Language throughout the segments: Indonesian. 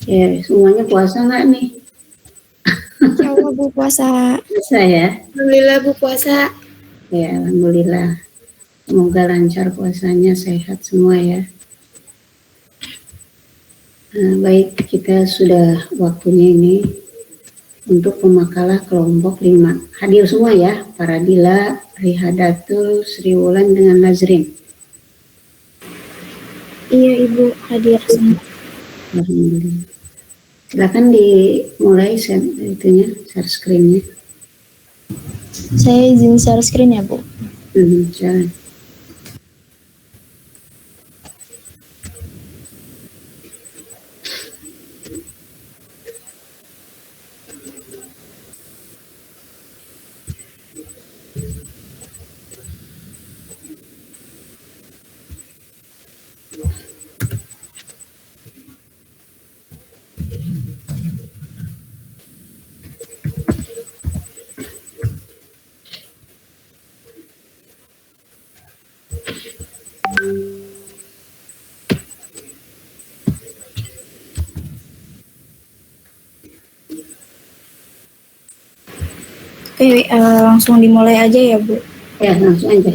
Ya, semuanya puasa nggak nih? Insya Allah Bu puasa. Puasa ya? Alhamdulillah Bu puasa. Ya, alhamdulillah. Semoga lancar puasanya, sehat semua ya. Nah, baik, kita sudah waktunya ini untuk pemakalah kelompok 5. Hadir semua ya, para Dila, Rihadatul, Sri Wulan dengan Nazrin. Iya Ibu hadir semua. Alhamdulillah. Silakan dimulai share screen-nya. Saya izin share screen ya Bu. Jalan. Oke, langsung dimulai aja ya Bu. Ya, langsung aja.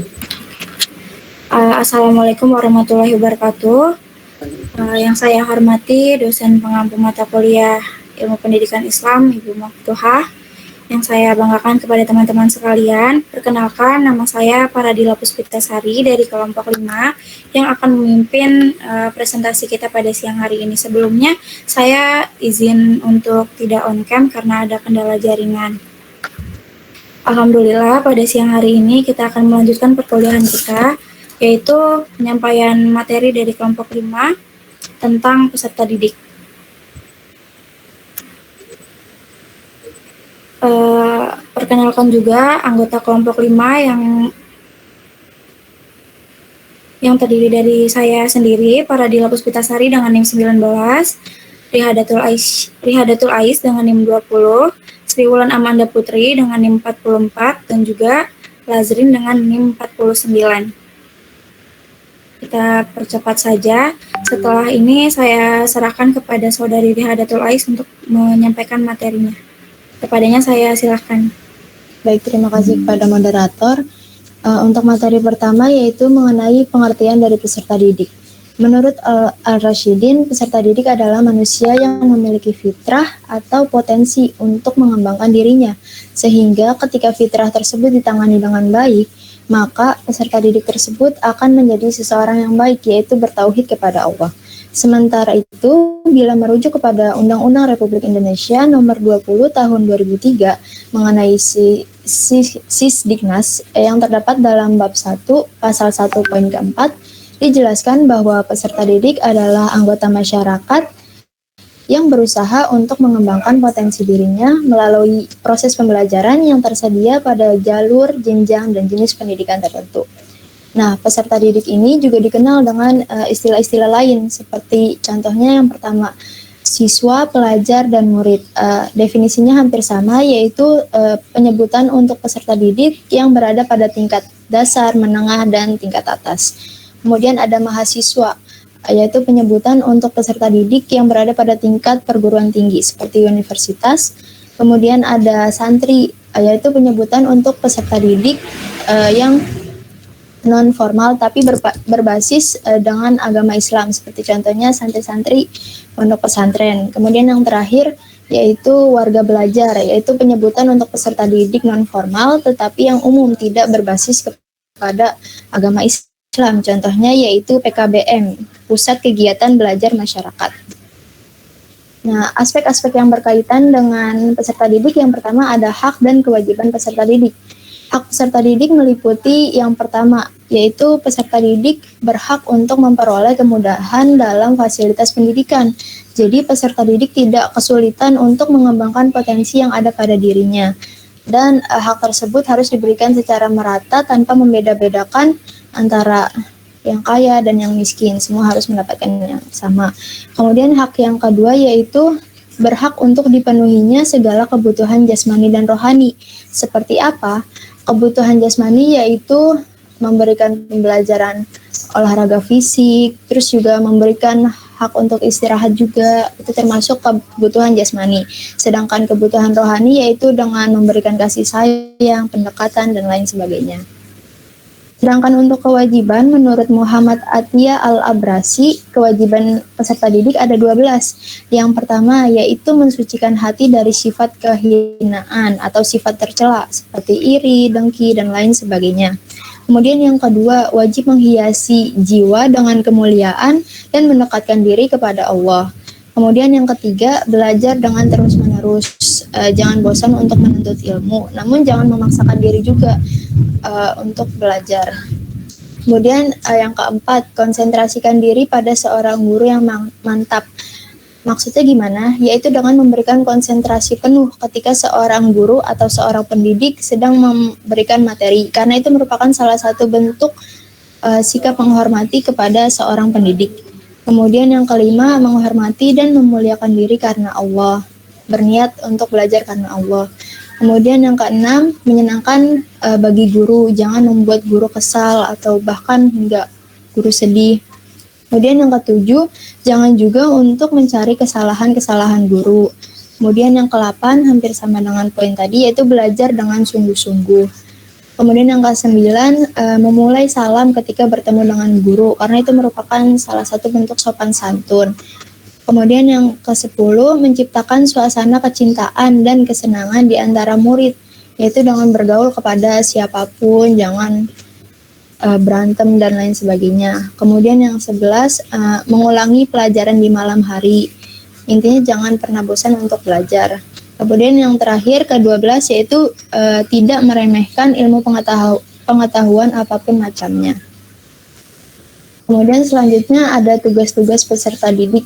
Assalamualaikum warahmatullahi wabarakatuh. Yang saya hormati dosen pengampu mata kuliah Ilmu Pendidikan Islam Ibu Maftuhah. Yang saya banggakan kepada teman-teman sekalian, perkenalkan nama saya Paradila Puspitasari dari kelompok 5 yang akan memimpin presentasi kita pada siang hari ini. Sebelumnya saya izin untuk tidak on cam karena ada kendala jaringan. Alhamdulillah pada siang hari ini kita akan melanjutkan perkuliahan kita, yaitu penyampaian materi dari kelompok 5 tentang peserta didik. Perkenalkan juga anggota kelompok 5 yang terdiri dari saya sendiri, Paradila Puspitasari dengan NIM 19, Rihadatul Ais dengan NIM 20, Sri Wulan Amanda Putri dengan NIM 44, dan juga Lazrin dengan NIM 49. Kita percepat saja. Setelah ini saya serahkan kepada Saudari Rihadatul Ais untuk menyampaikan materinya. Kepadanya saya silakan. Baik, terima kasih kepada moderator. Untuk materi pertama yaitu mengenai pengertian dari peserta didik. Menurut Al-Rashidin, peserta didik adalah manusia yang memiliki fitrah atau potensi untuk mengembangkan dirinya, sehingga ketika fitrah tersebut ditangani dengan baik, maka peserta didik tersebut akan menjadi seseorang yang baik, yaitu bertauhid kepada Allah. Sementara itu, bila merujuk kepada Undang-Undang Republik Indonesia Nomor 20 Tahun 2003 mengenai Sisdiknas yang terdapat dalam bab 1 pasal 1 poin keempat, dijelaskan bahwa peserta didik adalah anggota masyarakat yang berusaha untuk mengembangkan potensi dirinya melalui proses pembelajaran yang tersedia pada jalur, jenjang, dan jenis pendidikan tertentu. Nah, peserta didik ini juga dikenal dengan istilah-istilah lain, seperti contohnya yang pertama, siswa, pelajar, dan murid. Definisinya hampir sama, yaitu penyebutan untuk peserta didik yang berada pada tingkat dasar, menengah, dan tingkat atas. Kemudian ada mahasiswa, yaitu penyebutan untuk peserta didik yang berada pada tingkat perguruan tinggi seperti universitas. Kemudian ada santri, yaitu penyebutan untuk peserta didik yang non formal tapi berbasis dengan agama Islam, seperti contohnya santri-santri pondok pesantren. Kemudian yang terakhir yaitu warga belajar, yaitu penyebutan untuk peserta didik non formal tetapi yang umum, tidak berbasis kepada agama Islam. Contohnya yaitu PKBM, Pusat Kegiatan Belajar Masyarakat. Nah, aspek-aspek yang berkaitan dengan peserta didik yang pertama ada hak dan kewajiban peserta didik. Hak peserta didik meliputi yang pertama, yaitu peserta didik berhak untuk memperoleh kemudahan dalam fasilitas pendidikan. Jadi peserta didik tidak kesulitan untuk mengembangkan potensi yang ada pada dirinya. Dan hak tersebut harus diberikan secara merata tanpa membeda-bedakan antara yang kaya dan yang miskin, semua harus mendapatkan yang sama. Kemudian hak yang kedua yaitu berhak untuk dipenuhinya segala kebutuhan jasmani dan rohani. Seperti apa? Kebutuhan jasmani yaitu memberikan pembelajaran olahraga fisik, terus juga memberikan hak untuk istirahat juga, itu termasuk kebutuhan jasmani. Sedangkan kebutuhan rohani yaitu dengan memberikan kasih sayang, pendekatan, dan lain sebagainya. Sedangkan untuk kewajiban, menurut Muhammad Atiyah Al-Abrasi, kewajiban peserta didik ada 12. Yang pertama yaitu mensucikan hati dari sifat kehinaan atau sifat tercela seperti iri, dengki, dan lain sebagainya. Kemudian yang kedua, wajib menghiasi jiwa dengan kemuliaan dan mendekatkan diri kepada Allah. Kemudian yang ketiga, belajar dengan terus-menerus. Jangan bosan untuk menuntut ilmu, namun jangan memaksakan diri juga untuk belajar. Kemudian yang keempat, konsentrasikan diri pada seorang guru yang mantap. Maksudnya gimana? Yaitu dengan memberikan konsentrasi penuh ketika seorang guru atau seorang pendidik sedang memberikan materi, karena itu merupakan salah satu bentuk sikap menghormati kepada seorang pendidik. Kemudian yang kelima, menghormati dan memuliakan diri karena Allah, berniat untuk belajar karena Allah. Kemudian yang keenam, menyenangkan bagi guru, jangan membuat guru kesal atau bahkan hingga guru sedih. Kemudian yang ketujuh, jangan juga untuk mencari kesalahan-kesalahan guru. Kemudian yang ke-8, hampir sama dengan poin tadi, yaitu belajar dengan sungguh-sungguh. Kemudian yang ke-9, memulai salam ketika bertemu dengan guru, karena itu merupakan salah satu bentuk sopan santun. Kemudian yang ke-10, menciptakan suasana kecintaan dan kesenangan di antara murid, yaitu dengan bergaul kepada siapapun, jangan berantem dan lain sebagainya. Kemudian yang 11, mengulangi pelajaran di malam hari. Intinya jangan pernah bosan untuk belajar. Kemudian yang terakhir, ke-12, yaitu tidak meremehkan ilmu pengetahuan apapun macamnya. Kemudian selanjutnya ada tugas-tugas peserta didik.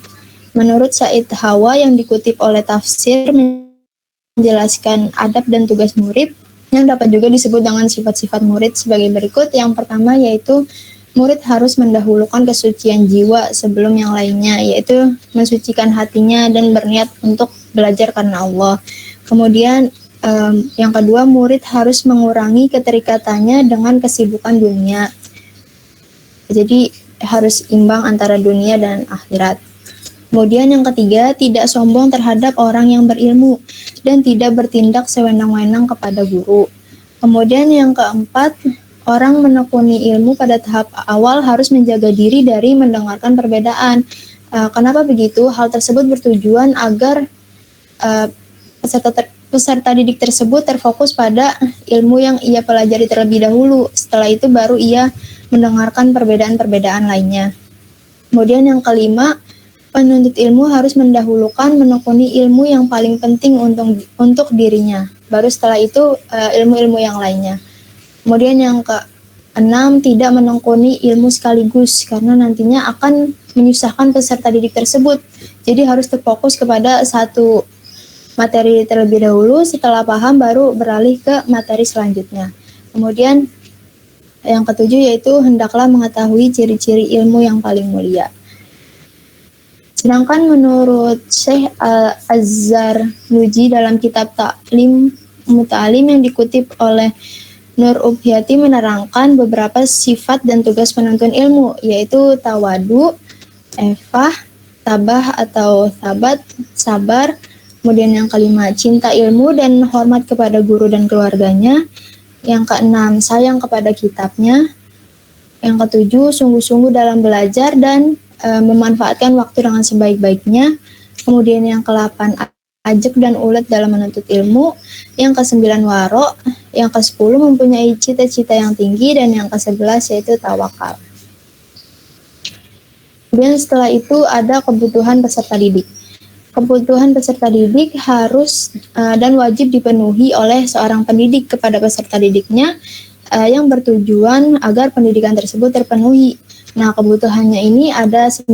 Menurut Said Hawa yang dikutip oleh tafsir menjelaskan adab dan tugas murid, yang dapat juga disebut dengan sifat-sifat murid sebagai berikut. Yang pertama yaitu murid harus mendahulukan kesucian jiwa sebelum yang lainnya, yaitu mensucikan hatinya dan berniat untuk belajar karena Allah. Kemudian yang kedua, murid harus mengurangi keterikatannya dengan kesibukan dunia. Jadi harus imbang antara dunia dan akhirat. Kemudian yang ketiga, tidak sombong terhadap orang yang berilmu dan tidak bertindak sewenang-wenang kepada guru. Kemudian yang keempat, orang menekuni ilmu pada tahap awal harus menjaga diri dari mendengarkan perbedaan. Kenapa begitu? Hal tersebut bertujuan agar peserta didik tersebut terfokus pada ilmu yang ia pelajari terlebih dahulu. Setelah itu baru ia mendengarkan perbedaan-perbedaan lainnya. Kemudian yang kelima, penuntut ilmu harus mendahulukan menekuni ilmu yang paling penting untuk dirinya. Baru setelah itu ilmu-ilmu yang lainnya. Kemudian yang keenam, tidak menekuni ilmu sekaligus karena nantinya akan menyusahkan peserta didik tersebut. Jadi harus terfokus kepada satu materi terlebih dahulu, setelah paham baru beralih ke materi selanjutnya. Kemudian yang ketujuh yaitu hendaklah mengetahui ciri-ciri ilmu yang paling mulia. Sedangkan menurut Syekh Al-Zarnuji dalam kitab Ta'lim Muta'alim yang dikutip oleh Nur Ubhiyati menerangkan beberapa sifat dan tugas penuntut ilmu, yaitu tawadu, efah, tabah atau sabat, sabar. Kemudian yang kelima, cinta ilmu dan hormat kepada guru dan keluarganya. Yang keenam, sayang kepada kitabnya. Yang ketujuh, sungguh-sungguh dalam belajar dan memanfaatkan waktu dengan sebaik-baiknya. Kemudian yang ke-8, ajak dan ulet dalam menuntut ilmu. Yang ke-9, waro. Yang ke-10, mempunyai cita-cita yang tinggi. Dan yang ke-11 yaitu tawakal. Kemudian setelah itu ada kebutuhan peserta didik. Kebutuhan peserta didik harus dan wajib dipenuhi oleh seorang pendidik kepada peserta didiknya yang bertujuan agar pendidikan tersebut terpenuhi. Nah, kebutuhannya ini ada 9.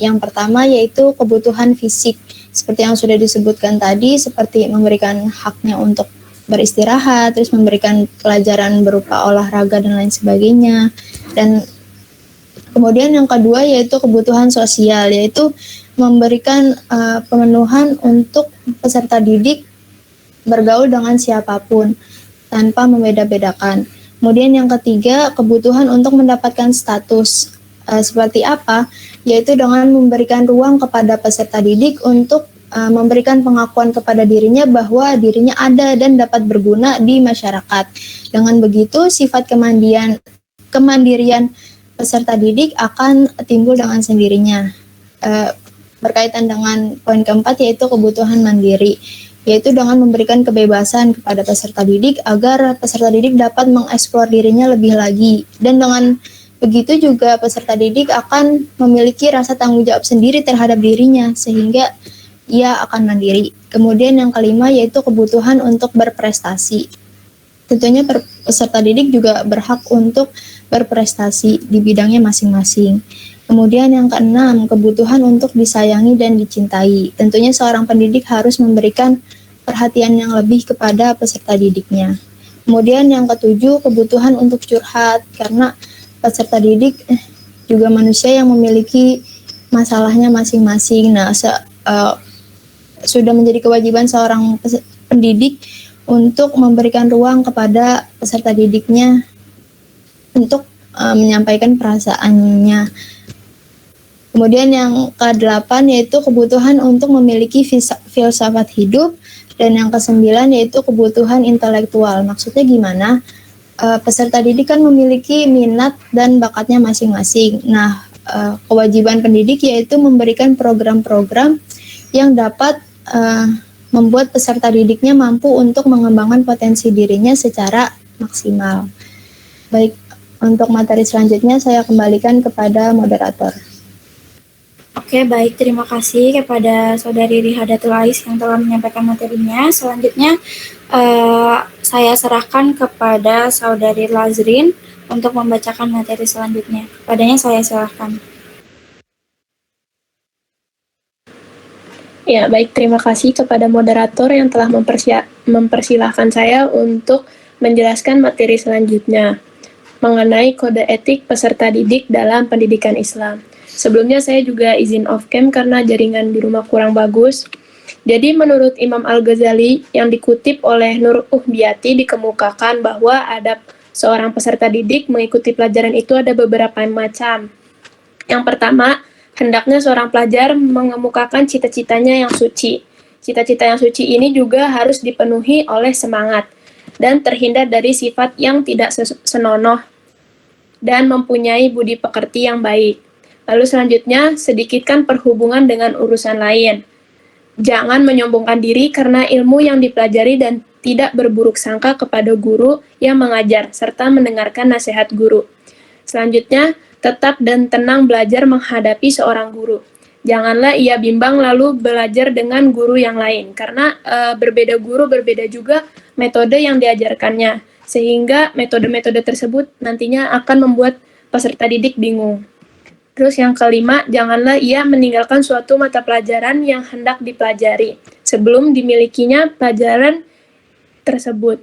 Yang pertama yaitu kebutuhan fisik. Seperti yang sudah disebutkan tadi, seperti memberikan haknya untuk beristirahat, terus memberikan pelajaran berupa olahraga dan lain sebagainya. Dan kemudian yang kedua yaitu kebutuhan sosial, yaitu memberikan pemenuhan untuk peserta didik bergaul dengan siapapun tanpa membeda-bedakan. Kemudian yang ketiga, kebutuhan untuk mendapatkan status. Seperti apa? Yaitu dengan memberikan ruang kepada peserta didik untuk memberikan pengakuan kepada dirinya bahwa dirinya ada dan dapat berguna di masyarakat. Dengan begitu, sifat kemandirian peserta didik akan timbul dengan sendirinya. Berkaitan dengan poin keempat, yaitu kebutuhan mandiri, yaitu dengan memberikan kebebasan kepada peserta didik agar peserta didik dapat mengeksplor dirinya lebih lagi. Dan dengan begitu juga peserta didik akan memiliki rasa tanggung jawab sendiri terhadap dirinya sehingga ia akan mandiri. Kemudian yang kelima yaitu kebutuhan untuk berprestasi. Tentunya peserta didik juga berhak untuk berprestasi di bidangnya masing-masing. Kemudian yang keenam, kebutuhan untuk disayangi dan dicintai. Tentunya seorang pendidik harus memberikan perhatian yang lebih kepada peserta didiknya. Kemudian yang ketujuh, kebutuhan untuk curhat, karena peserta didik juga manusia yang memiliki masalahnya masing-masing. Nah, sudah menjadi kewajiban seorang pendidik untuk memberikan ruang kepada peserta didiknya untuk menyampaikan perasaannya. Kemudian yang ke-8 yaitu kebutuhan untuk memiliki filsafat hidup, dan yang ke-9 yaitu kebutuhan intelektual. Maksudnya gimana? Peserta didik kan memiliki minat dan bakatnya masing-masing. Nah, kewajiban pendidik yaitu memberikan program-program yang dapat membuat peserta didiknya mampu untuk mengembangkan potensi dirinya secara maksimal. Baik, untuk materi selanjutnya saya kembalikan kepada moderator. Oke, baik. Terima kasih kepada Saudari Rihadatul Ais yang telah menyampaikan materinya. Selanjutnya, saya serahkan kepada Saudari Lazrin untuk membacakan materi selanjutnya. Kepadanya saya serahkan. Ya, baik. Terima kasih kepada moderator yang telah mempersilahkan saya untuk menjelaskan materi selanjutnya mengenai kode etik peserta didik dalam pendidikan Islam. Sebelumnya saya juga izin off-cam karena jaringan di rumah kurang bagus. Jadi menurut Imam Al-Ghazali yang dikutip oleh Nur Uhbiyati dikemukakan bahwa adab seorang peserta didik mengikuti pelajaran itu ada beberapa macam. Yang pertama, hendaknya seorang pelajar mengemukakan cita-citanya yang suci. Cita-cita yang suci ini juga harus dipenuhi oleh semangat dan terhindar dari sifat yang tidak senonoh dan mempunyai budi pekerti yang baik. Lalu selanjutnya, sedikitkan perhubungan dengan urusan lain. Jangan menyombongkan diri karena ilmu yang dipelajari dan tidak berburuk sangka kepada guru yang mengajar, serta mendengarkan nasihat guru. Selanjutnya, tetap dan tenang belajar menghadapi seorang guru. Janganlah ia bimbang lalu belajar dengan guru yang lain, karena berbeda guru, berbeda juga metode yang diajarkannya, sehingga metode-metode tersebut nantinya akan membuat peserta didik bingung. Terus yang kelima, janganlah ia meninggalkan suatu mata pelajaran yang hendak dipelajari sebelum dimilikinya pelajaran tersebut.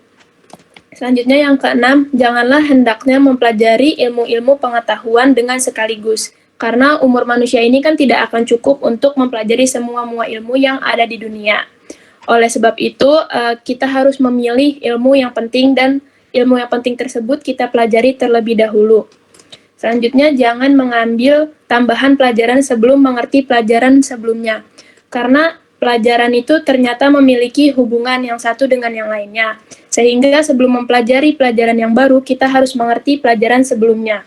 Selanjutnya yang keenam, janganlah hendaknya mempelajari ilmu-ilmu pengetahuan dengan sekaligus. Karena umur manusia ini kan tidak akan cukup untuk mempelajari semua ilmu yang ada di dunia. Oleh sebab itu, kita harus memilih ilmu yang penting dan ilmu yang penting tersebut kita pelajari terlebih dahulu. Selanjutnya, jangan mengambil tambahan pelajaran sebelum mengerti pelajaran sebelumnya. Karena pelajaran itu ternyata memiliki hubungan yang satu dengan yang lainnya. Sehingga sebelum mempelajari pelajaran yang baru, kita harus mengerti pelajaran sebelumnya.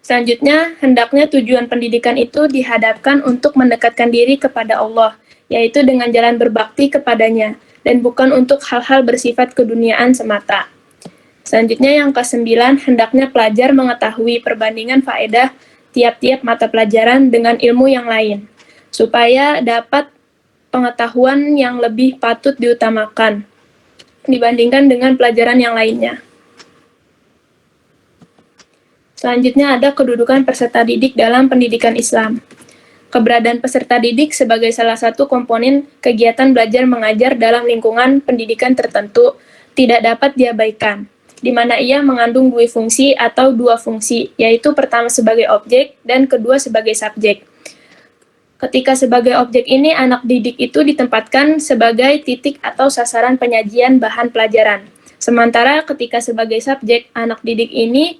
Selanjutnya, hendaknya tujuan pendidikan itu dihadapkan untuk mendekatkan diri kepada Allah, yaitu dengan jalan berbakti kepadanya, dan bukan untuk hal-hal bersifat keduniaan semata. Selanjutnya yang ke-9, hendaknya pelajar mengetahui perbandingan faedah tiap-tiap mata pelajaran dengan ilmu yang lain, supaya dapat pengetahuan yang lebih patut diutamakan dibandingkan dengan pelajaran yang lainnya. Selanjutnya ada kedudukan peserta didik dalam pendidikan Islam. Keberadaan peserta didik sebagai salah satu komponen kegiatan belajar mengajar dalam lingkungan pendidikan tertentu tidak dapat diabaikan, di mana ia mengandung dua fungsi atau dua fungsi, yaitu pertama sebagai objek dan kedua sebagai subjek. Ketika sebagai objek ini, anak didik itu ditempatkan sebagai titik atau sasaran penyajian bahan pelajaran. Sementara ketika sebagai subjek, anak didik ini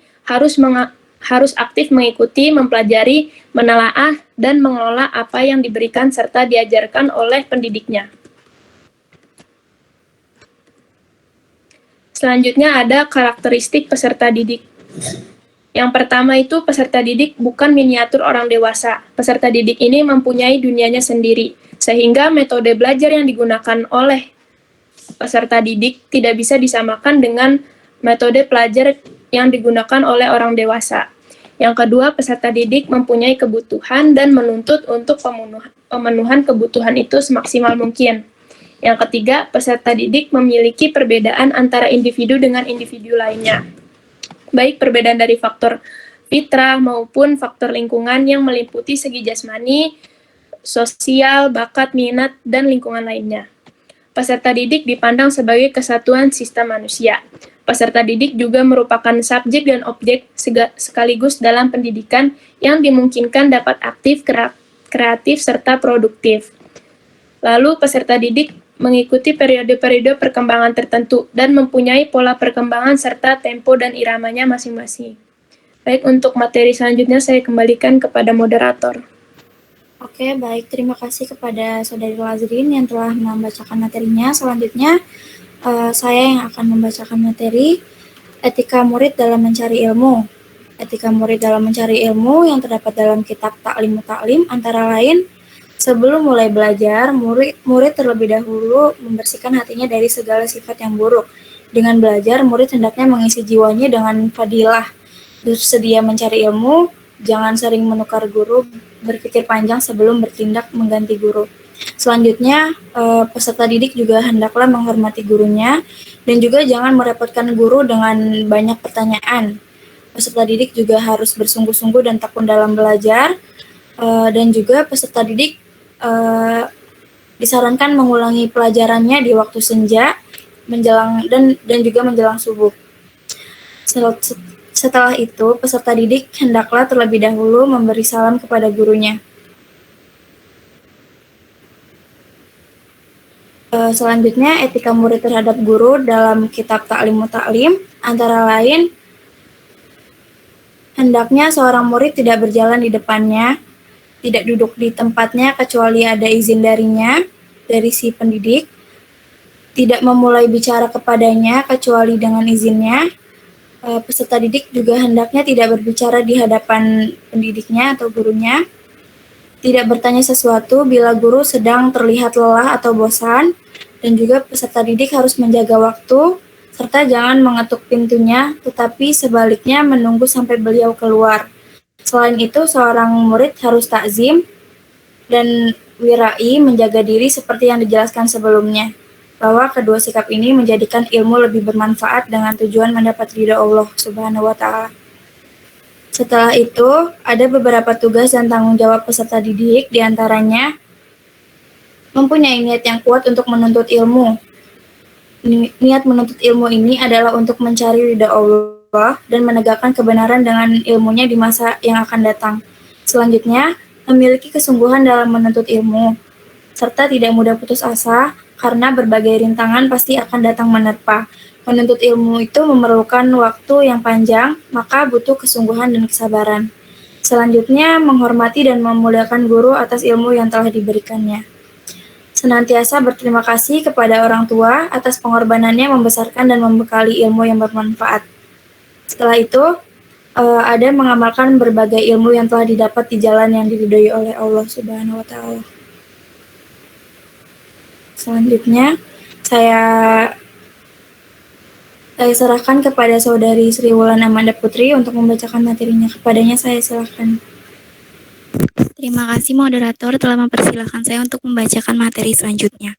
harus aktif mengikuti, mempelajari, menelaah, dan mengelola apa yang diberikan serta diajarkan oleh pendidiknya. Selanjutnya ada karakteristik peserta didik. Yang pertama itu peserta didik bukan miniatur orang dewasa. Peserta didik ini mempunyai dunianya sendiri, sehingga metode belajar yang digunakan oleh peserta didik tidak bisa disamakan dengan metode pelajar yang digunakan oleh orang dewasa. Yang kedua, peserta didik mempunyai kebutuhan dan menuntut untuk pemenuhan kebutuhan itu semaksimal mungkin. Yang ketiga, peserta didik memiliki perbedaan antara individu dengan individu lainnya, baik perbedaan dari faktor fitrah maupun faktor lingkungan yang meliputi segi jasmani, sosial, bakat, minat, dan lingkungan lainnya. Peserta didik dipandang sebagai kesatuan sistem manusia. Peserta didik juga merupakan subjek dan objek sekaligus dalam pendidikan yang dimungkinkan dapat aktif, kreatif, serta produktif. Lalu peserta didik mengikuti periode-periode perkembangan tertentu dan mempunyai pola perkembangan serta tempo dan iramanya masing-masing. Baik, untuk materi selanjutnya saya kembalikan kepada moderator. Oke, baik. Terima kasih kepada Saudari Lazrin yang telah membacakan materinya. Selanjutnya, saya yang akan membacakan materi Etika Murid dalam Mencari Ilmu. Etika murid dalam mencari ilmu yang terdapat dalam kitab Ta'lim Ta'lim antara lain, sebelum mulai belajar, murid terlebih dahulu membersihkan hatinya dari segala sifat yang buruk. Dengan belajar, murid hendaknya mengisi jiwanya dengan fadilah, bersedia mencari ilmu, jangan sering menukar guru, berpikir panjang sebelum bertindak mengganti guru. Selanjutnya, peserta didik juga hendaklah menghormati gurunya dan juga jangan merepotkan guru dengan banyak pertanyaan. Peserta didik juga harus bersungguh-sungguh dan tekun dalam belajar, dan juga peserta didik disarankan mengulangi pelajarannya di waktu senja, menjelang dan juga menjelang subuh. Setelah itu, peserta didik hendaklah terlebih dahulu memberi salam kepada gurunya. Selanjutnya, etika murid terhadap guru dalam kitab Ta'lim Ta'lim antara lain, hendaknya seorang murid tidak berjalan di depannya, tidak duduk di tempatnya kecuali ada izin darinya, dari si pendidik, tidak memulai bicara kepadanya kecuali dengan izinnya. Peserta didik juga hendaknya tidak berbicara di hadapan pendidiknya atau gurunya, tidak bertanya sesuatu bila guru sedang terlihat lelah atau bosan, dan juga peserta didik harus menjaga waktu, serta jangan mengetuk pintunya, tetapi sebaliknya menunggu sampai beliau keluar. Selain itu, seorang murid harus takzim dan wirai menjaga diri seperti yang dijelaskan sebelumnya, bahwa kedua sikap ini menjadikan ilmu lebih bermanfaat dengan tujuan mendapat ridha Allah Subhanahu wa Ta'ala. Setelah itu, ada beberapa tugas dan tanggung jawab peserta didik, diantaranya mempunyai niat yang kuat untuk menuntut ilmu. Niat menuntut ilmu ini adalah untuk mencari ridha Allah dan menegakkan kebenaran dengan ilmunya di masa yang akan datang. Selanjutnya, memiliki kesungguhan dalam menuntut ilmu, serta tidak mudah putus asa, karena berbagai rintangan pasti akan datang menerpa. Menuntut ilmu itu memerlukan waktu yang panjang, maka butuh kesungguhan dan kesabaran. Selanjutnya, menghormati dan memuliakan guru atas ilmu yang telah diberikannya. Senantiasa berterima kasih kepada orang tua atas pengorbanannya membesarkan dan membekali ilmu yang bermanfaat. Setelah itu, ada mengamalkan berbagai ilmu yang telah didapat di jalan yang diridhoi oleh Allah Subhanahu wa Ta'ala. Selanjutnya, saya serahkan kepada Saudari Sri Wulan Amanda Putri untuk membacakan materinya. Kepadanya saya silakan. Terima kasih moderator telah mempersilahkan saya untuk membacakan materi selanjutnya.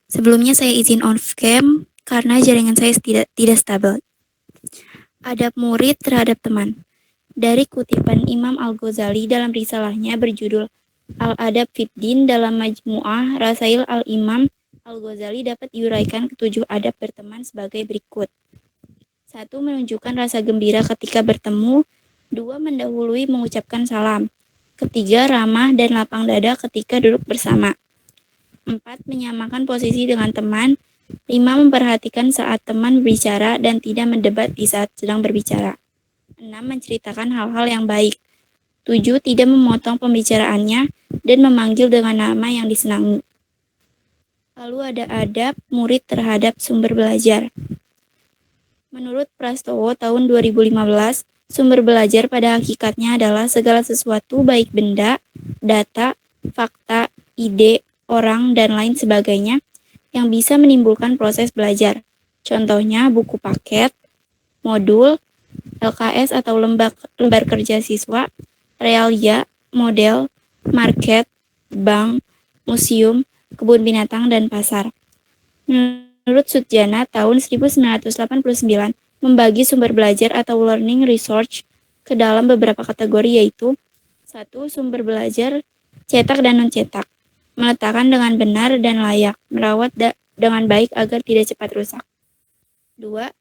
Sebelumnya saya izin off cam karena jaringan saya tidak stabil. Adab murid terhadap teman. Dari kutipan Imam Al-Ghazali dalam risalahnya berjudul Al-Adab Fiddin dalam Majmu'ah Rasail Al-Imam Al-Ghazali dapat diuraikan ketujuh adab berteman sebagai berikut. 1. Menunjukkan rasa gembira ketika bertemu. 2. Mendahului mengucapkan salam. 3. Ramah dan lapang dada ketika duduk bersama. 4. Menyamakan posisi dengan teman. 5. Memperhatikan saat teman berbicara dan tidak mendebat di saat sedang berbicara. 6. Menceritakan hal-hal yang baik. 7. Tidak memotong pembicaraannya dan memanggil dengan nama yang disenangi. Lalu ada adab murid terhadap sumber belajar. Menurut Prastowo tahun 2015, sumber belajar pada hakikatnya adalah segala sesuatu baik benda, data, fakta, ide, orang, dan lain sebagainya yang bisa menimbulkan proses belajar. Contohnya buku paket, modul, LKS atau lembar kerja siswa, realia, model, market, bank, museum, kebun binatang, dan pasar. Menurut Sutjana tahun 1989, membagi sumber belajar atau learning resource ke dalam beberapa kategori yaitu 1. Sumber belajar cetak dan non-cetak, meletakkan dengan benar dan layak, merawat dengan baik agar tidak cepat rusak. 2.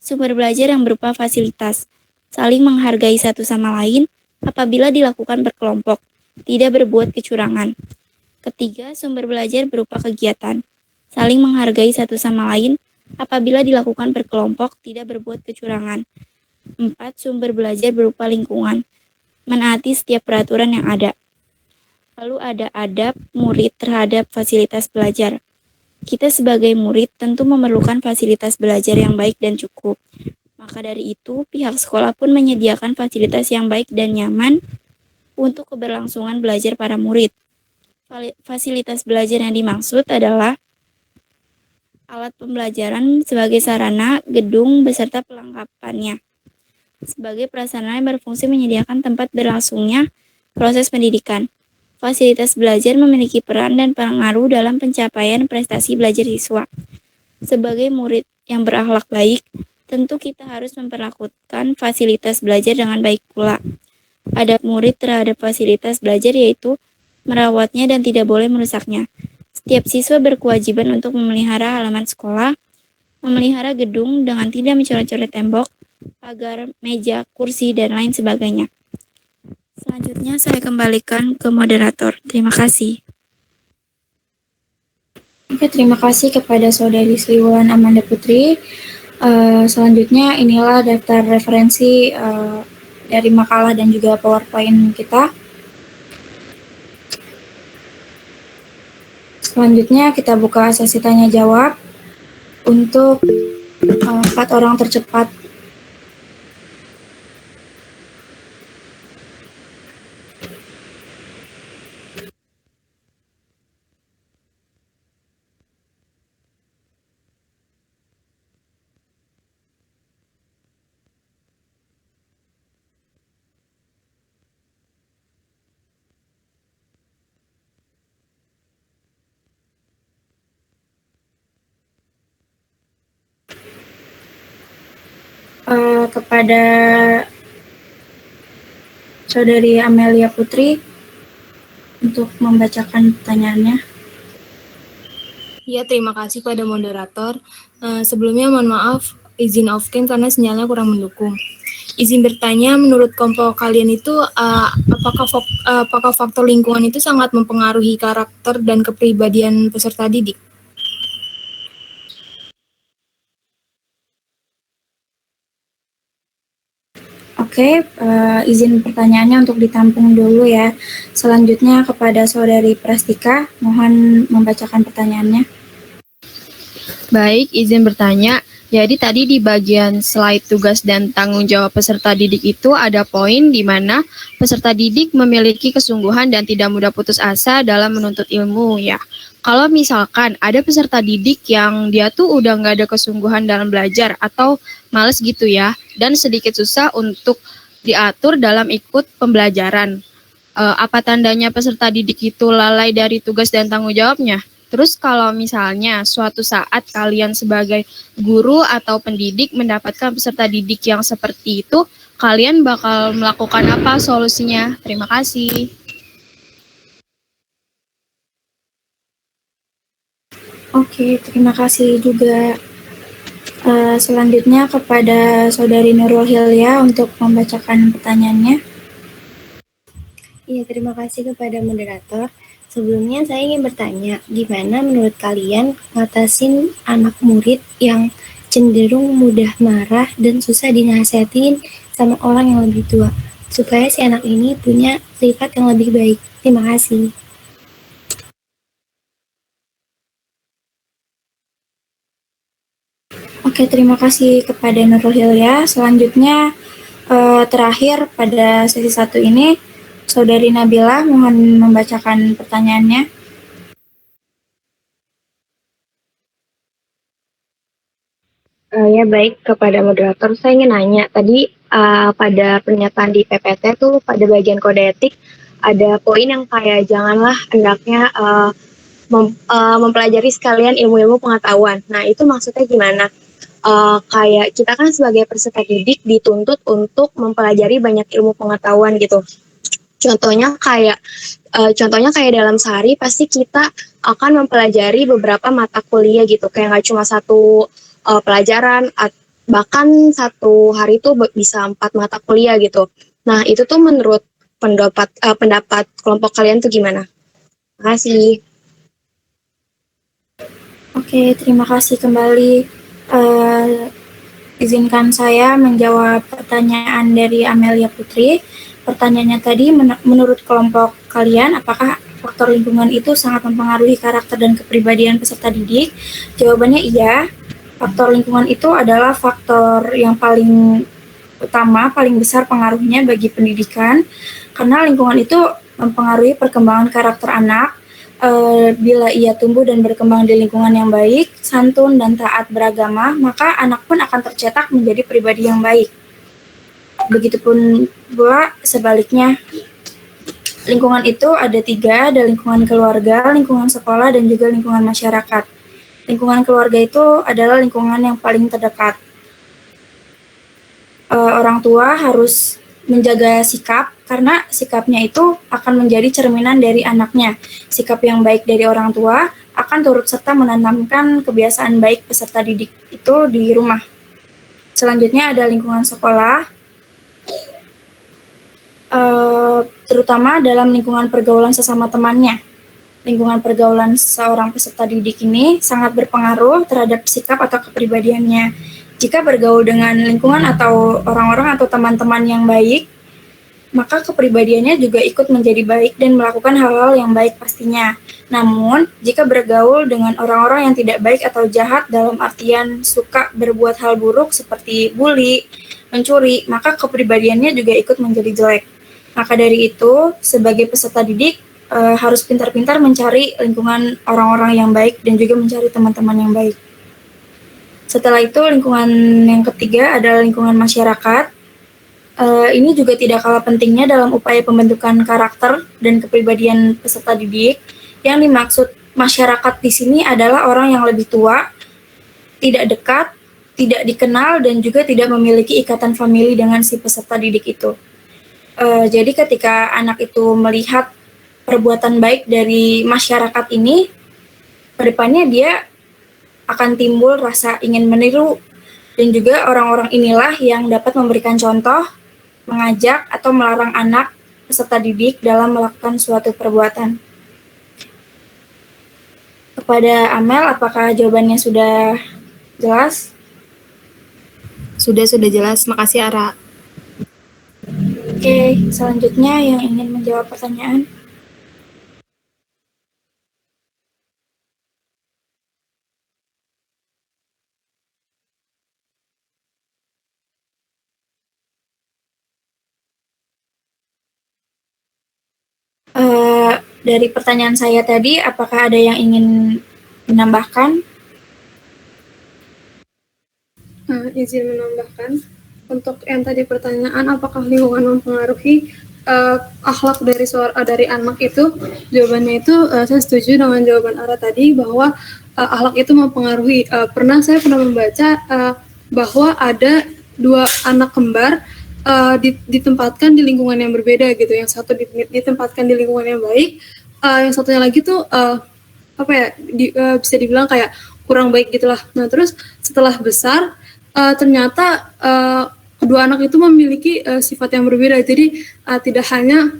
Sumber belajar yang berupa fasilitas, saling menghargai satu sama lain apabila dilakukan berkelompok, tidak berbuat kecurangan. Ketiga, sumber belajar berupa kegiatan, saling menghargai satu sama lain apabila dilakukan berkelompok, tidak berbuat kecurangan. 4. Sumber belajar berupa lingkungan, menaati setiap peraturan yang ada. Lalu ada adab murid terhadap fasilitas belajar. Kita sebagai murid tentu memerlukan fasilitas belajar yang baik dan cukup. Maka dari itu, pihak sekolah pun menyediakan fasilitas yang baik dan nyaman untuk keberlangsungan belajar para murid. Fasilitas belajar yang dimaksud adalah alat pembelajaran sebagai sarana, gedung, beserta perlengkapannya. Sebagai prasarana yang berfungsi menyediakan tempat berlangsungnya proses pendidikan. Fasilitas belajar memiliki peran dan pengaruh dalam pencapaian prestasi belajar siswa. Sebagai murid yang berakhlak baik, tentu kita harus memperlakukan fasilitas belajar dengan baik pula. Adab murid terhadap fasilitas belajar yaitu merawatnya dan tidak boleh merusaknya. Setiap siswa berkewajiban untuk memelihara halaman sekolah, memelihara gedung dengan tidak mencoret-coret tembok, pagar, meja, kursi, dan lain sebagainya. Selanjutnya saya kembalikan ke moderator. Terima kasih. Oke, terima kasih kepada Saudari Sriwulan Amanda Putri. Selanjutnya inilah daftar referensi dari makalah dan juga PowerPoint kita. Selanjutnya kita buka sesi tanya jawab untuk 4 orang tercepat. Kepada Saudari Amelia Putri untuk membacakan pertanyaannya. Ya, terima kasih pada moderator. Sebelumnya mohon maaf, izin off cam karena sinyalnya kurang mendukung. Izin bertanya, menurut kelompok kalian itu apakah faktor lingkungan itu sangat mempengaruhi karakter dan kepribadian peserta didik? Oke, izin pertanyaannya untuk ditampung dulu ya. Selanjutnya kepada Saudari Prastika, mohon membacakan pertanyaannya. Baik, izin bertanya. Jadi tadi di bagian slide tugas dan tanggung jawab peserta didik itu ada poin di mana peserta didik memiliki kesungguhan dan tidak mudah putus asa dalam menuntut ilmu ya. Kalau misalkan ada peserta didik yang dia tuh udah nggak ada kesungguhan dalam belajar atau males gitu ya, dan sedikit susah untuk diatur dalam ikut pembelajaran, apa tandanya peserta didik itu lalai dari tugas dan tanggung jawabnya? Terus kalau misalnya suatu saat kalian sebagai guru atau pendidik mendapatkan peserta didik yang seperti itu, kalian bakal melakukan apa solusinya? Terima kasih. Oke, terima kasih juga. Selanjutnya kepada Saudari Nurul Hilya untuk membacakan pertanyaannya. Iya, terima kasih kepada moderator. Sebelumnya saya ingin bertanya, gimana menurut kalian ngatasin anak murid yang cenderung mudah marah dan susah dinasihatin sama orang yang lebih tua, supaya si anak ini punya sifat yang lebih baik. Terima kasih. Oke, terima kasih kepada Nurul Hilya. Selanjutnya, terakhir pada sesi 1 ini, Saudari Nabila mohon membacakan pertanyaannya. Ya baik, kepada moderator saya ingin nanya tadi pada pernyataan di PPT tuh pada bagian kode etik ada poin yang kayak janganlah hendaknya mempelajari sekalian ilmu-ilmu pengetahuan. Nah itu maksudnya gimana? Kayak kita kan sebagai peserta didik dituntut untuk mempelajari banyak ilmu pengetahuan gitu. Contohnya kayak dalam sehari pasti kita akan mempelajari beberapa mata kuliah gitu, kayak nggak cuma satu pelajaran, bahkan satu hari itu bisa 4 mata kuliah gitu. Nah itu tuh menurut pendapat kelompok kalian tuh gimana? Terima kasih. Oke, terima kasih kembali. Izinkan saya menjawab pertanyaan dari Amelia Putri. Pertanyaannya tadi, menurut kelompok kalian, apakah faktor lingkungan itu sangat mempengaruhi karakter dan kepribadian peserta didik? Jawabannya iya. Faktor lingkungan itu adalah faktor yang paling utama, paling besar pengaruhnya bagi pendidikan, karena lingkungan itu mempengaruhi perkembangan karakter anak. Bila ia tumbuh dan berkembang di lingkungan yang baik, santun, dan taat beragama, maka anak pun akan tercetak menjadi pribadi yang baik. Begitupun pula sebaliknya, lingkungan itu ada 3, ada lingkungan keluarga, lingkungan sekolah, dan juga lingkungan masyarakat. Lingkungan keluarga itu adalah lingkungan yang paling terdekat. Orang tua harus menjaga sikap, karena sikapnya itu akan menjadi cerminan dari anaknya. Sikap yang baik dari orang tua akan turut serta menanamkan kebiasaan baik peserta didik itu di rumah. Selanjutnya ada lingkungan sekolah, terutama dalam lingkungan pergaulan sesama temannya. Lingkungan pergaulan seorang peserta didik ini sangat berpengaruh terhadap sikap atau kepribadiannya. Jika bergaul dengan lingkungan atau orang-orang atau teman-teman yang baik, maka kepribadiannya juga ikut menjadi baik dan melakukan hal-hal yang baik pastinya. Namun, jika bergaul dengan orang-orang yang tidak baik atau jahat dalam artian suka berbuat hal buruk seperti bully, mencuri, maka kepribadiannya juga ikut menjadi jelek. Maka dari itu, sebagai peserta didik, harus pintar-pintar mencari lingkungan orang-orang yang baik dan juga mencari teman-teman yang baik. Setelah itu, lingkungan yang ketiga adalah lingkungan masyarakat. Ini juga tidak kalah pentingnya dalam upaya pembentukan karakter dan kepribadian peserta didik. Yang dimaksud masyarakat di sini adalah orang yang lebih tua, tidak dekat, tidak dikenal, dan juga tidak memiliki ikatan famili dengan si peserta didik itu. Jadi ketika anak itu melihat perbuatan baik dari masyarakat ini, kedepannya dia akan timbul rasa ingin meniru, dan juga orang-orang inilah yang dapat memberikan contoh, mengajak, atau melarang anak peserta didik dalam melakukan suatu perbuatan. Kepada Amel, apakah jawabannya sudah jelas? Sudah jelas. Makasih, Ara. Oke, selanjutnya yang ingin menjawab pertanyaan. Dari pertanyaan saya tadi, apakah ada yang ingin menambahkan? Izin menambahkan, untuk yang tadi pertanyaan apakah lingkungan mempengaruhi akhlak dari anak itu, jawabannya itu saya setuju dengan jawaban Ara tadi bahwa akhlak itu mempengaruhi. Saya pernah membaca bahwa ada 2 anak kembar ditempatkan di lingkungan yang berbeda gitu. Yang satu ditempatkan di lingkungan yang baik, yang satunya lagi tuh bisa dibilang kayak kurang baik gitulah. Nah terus setelah besar ternyata kedua anak itu memiliki sifat yang berbeda. Jadi tidak hanya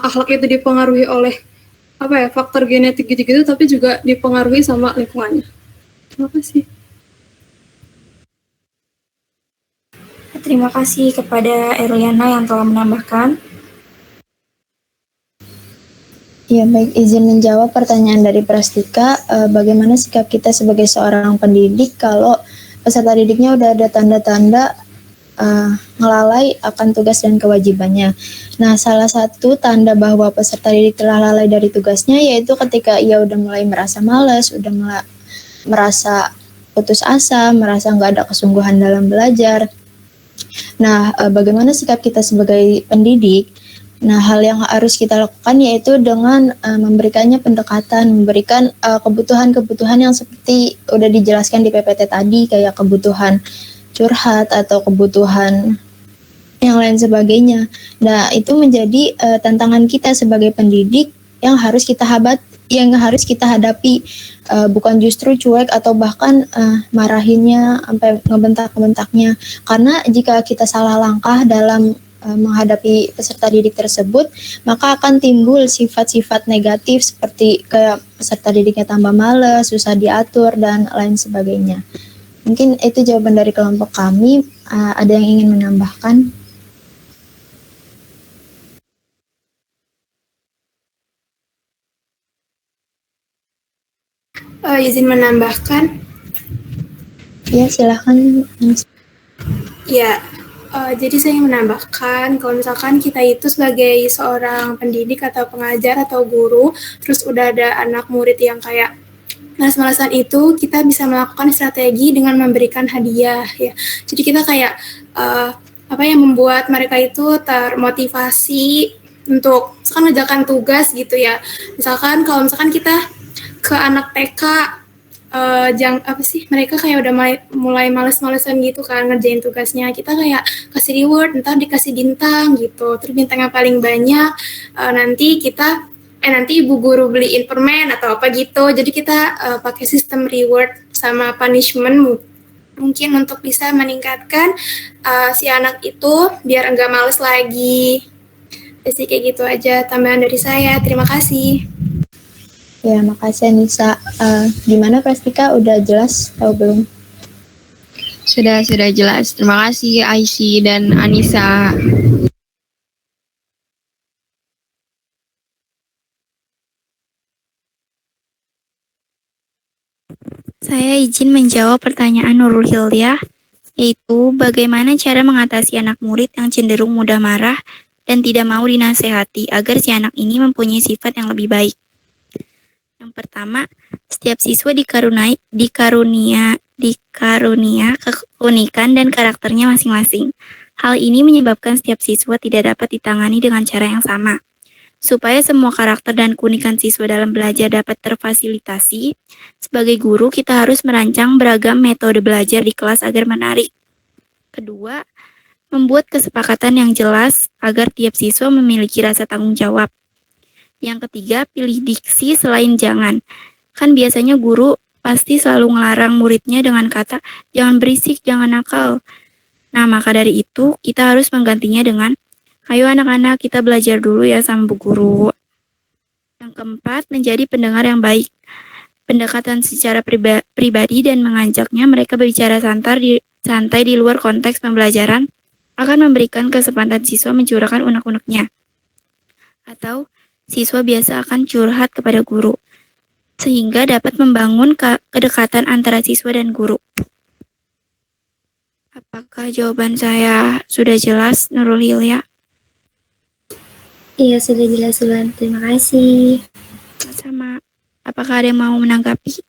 akhlak itu dipengaruhi oleh faktor genetik gitu-gitu, tapi juga dipengaruhi sama lingkungannya. Terima kasih. Terima kasih kepada Erliana yang telah menambahkan. Ya, baik, izin menjawab pertanyaan dari Prastika, bagaimana sikap kita sebagai seorang pendidik kalau peserta didiknya udah ada tanda-tanda ngelalai akan tugas dan kewajibannya. Nah, salah satu tanda bahwa peserta didik telah lalai dari tugasnya yaitu ketika ia udah mulai merasa malas, udah merasa putus asa, merasa nggak ada kesungguhan dalam belajar. Nah, bagaimana sikap kita sebagai pendidik? Nah, hal yang harus kita lakukan yaitu dengan memberikannya pendekatan, memberikan kebutuhan-kebutuhan yang seperti udah dijelaskan di PPT tadi, kayak kebutuhan curhat atau kebutuhan yang lain sebagainya. Nah, itu menjadi tantangan kita sebagai pendidik yang harus kita hadapi, bukan justru cuek atau bahkan marahinnya sampai ngebentak-bentaknya. Karena jika kita salah langkah dalam menghadapi peserta didik tersebut, maka akan timbul sifat-sifat negatif seperti kayak peserta didiknya tambah malas, susah diatur, dan lain sebagainya. Mungkin itu jawaban dari kelompok kami. Ada yang ingin menambahkan? Izin menambahkan. Ya, silahkan. Ya, jadi saya ingin menambahkan kalau misalkan kita itu sebagai seorang pendidik atau pengajar atau guru, terus udah ada anak murid yang kayak malas-malasan itu, kita bisa melakukan strategi dengan memberikan hadiah ya. Jadi kita kayak apa yang membuat mereka itu termotivasi untuk misalkan mengerjakan tugas gitu ya. Misalkan kalau misalkan kita ke anak TK mereka kayak udah mulai males-malesan gitu kan ngerjain tugasnya, kita kayak kasih reward, ntar dikasih bintang gitu, terus bintangnya paling banyak nanti ibu guru beliin permen atau apa gitu. Jadi kita pakai sistem reward sama punishment mungkin untuk bisa meningkatkan si anak itu biar enggak males lagi. Jadi kayak gitu aja tambahan dari saya. Terima kasih. Ya, makasih Anissa. Gimana Prastika, udah jelas atau belum? Sudah jelas. Terima kasih Aisyah dan Anissa. Saya izin menjawab pertanyaan Nurul Hilya, yaitu bagaimana cara mengatasi anak murid yang cenderung mudah marah dan tidak mau dinasehati agar si anak ini mempunyai sifat yang lebih baik. Yang pertama, setiap siswa dikarunia keunikan dan karakternya masing-masing. Hal ini menyebabkan setiap siswa tidak dapat ditangani dengan cara yang sama. Supaya semua karakter dan keunikan siswa dalam belajar dapat terfasilitasi, sebagai guru kita harus merancang beragam metode belajar di kelas agar menarik. Kedua, membuat kesepakatan yang jelas agar tiap siswa memiliki rasa tanggung jawab. Yang ketiga, pilih diksi selain jangan. Kan biasanya guru pasti selalu ngelarang muridnya dengan kata, jangan berisik, jangan nakal. Nah, maka dari itu, kita harus menggantinya dengan, ayo anak-anak kita belajar dulu ya sama Bu Guru. Yang keempat, menjadi pendengar yang baik. Pendekatan secara pribadi dan mengajaknya mereka berbicara santai di luar konteks pembelajaran akan memberikan kesempatan siswa mencurahkan unek-uneknya. Atau siswa biasa akan curhat kepada guru, sehingga dapat membangun kedekatan antara siswa dan guru. Apakah jawaban saya sudah jelas, Nurul Hilya? Iya, sudah jelas, Ulan. Terima kasih. Sama. Apakah ada yang mau menanggapi?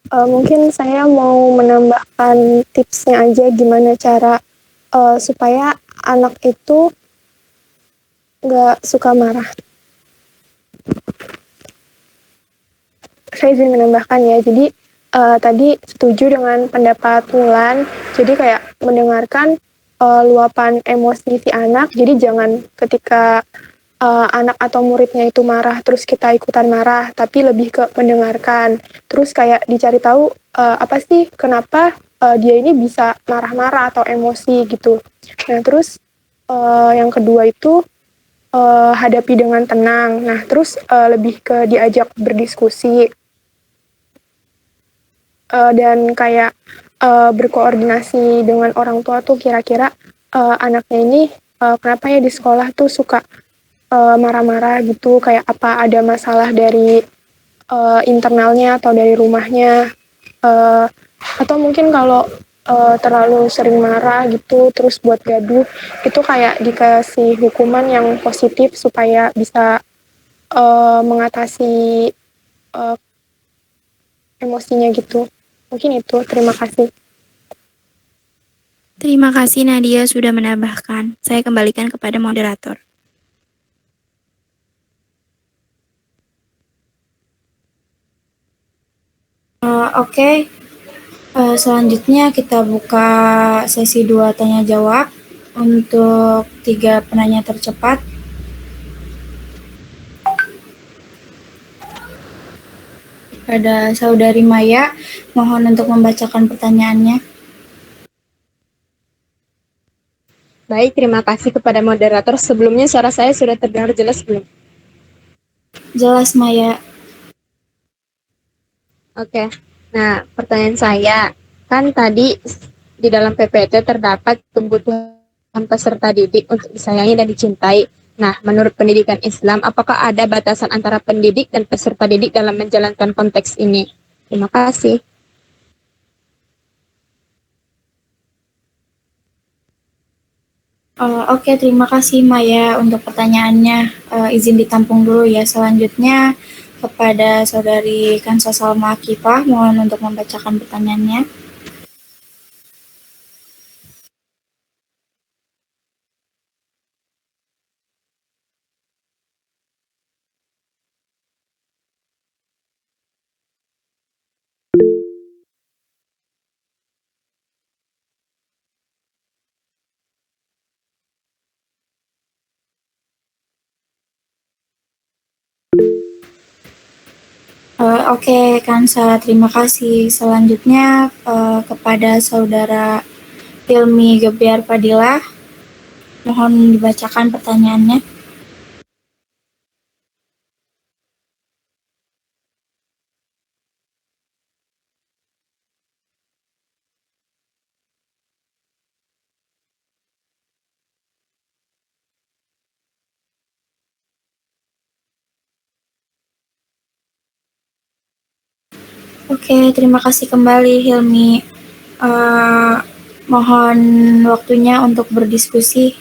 Mungkin saya mau menambahkan tipsnya aja gimana cara supaya anak itu nggak suka marah. Saya izin menambahkan ya, jadi tadi setuju dengan pendapat Wulan, jadi kayak mendengarkan luapan emosi si anak, jadi jangan ketika anak atau muridnya itu marah, terus kita ikutan marah, tapi lebih ke mendengarkan. Terus kayak dicari tahu apa sih kenapa dia ini bisa marah-marah atau emosi gitu. Nah terus yang kedua itu hadapi dengan tenang. Nah terus lebih ke diajak berdiskusi dan kayak berkoordinasi dengan orang tua tuh kira-kira anaknya ini kenapa ya di sekolah tuh suka marah-marah gitu, kayak apa ada masalah dari internalnya atau dari rumahnya, uh, atau mungkin kalau terlalu sering marah gitu terus buat gaduh itu kayak dikasih hukuman yang positif supaya bisa mengatasi uh, emosinya gitu. Mungkin itu, terima kasih. Terima kasih Nadia sudah menambahkan. Saya kembalikan kepada moderator. Oke. Selanjutnya kita buka sesi 2 tanya jawab untuk 3 penanya tercepat. Pada Saudari Maya, mohon untuk membacakan pertanyaannya. Baik, terima kasih kepada moderator. Sebelumnya suara saya sudah terdengar jelas belum? Jelas, Maya. Oke. Nah, pertanyaan saya, kan tadi di dalam PPT terdapat kebutuhan peserta didik untuk disayangi dan dicintai. Nah, menurut pendidikan Islam, apakah ada batasan antara pendidik dan peserta didik dalam menjalankan konteks ini? Terima kasih. Oke, terima kasih Maya untuk pertanyaannya. Izin ditampung dulu ya. Selanjutnya kepada Saudari Kansa Salma Akifah, mohon untuk membacakan pertanyaannya. Oke, Kansa, terima kasih. Selanjutnya kepada Saudara Hilmi Gebiar Fadilah, mohon dibacakan pertanyaannya. Oke, terima kasih kembali Hilmi. Mohon waktunya untuk berdiskusi.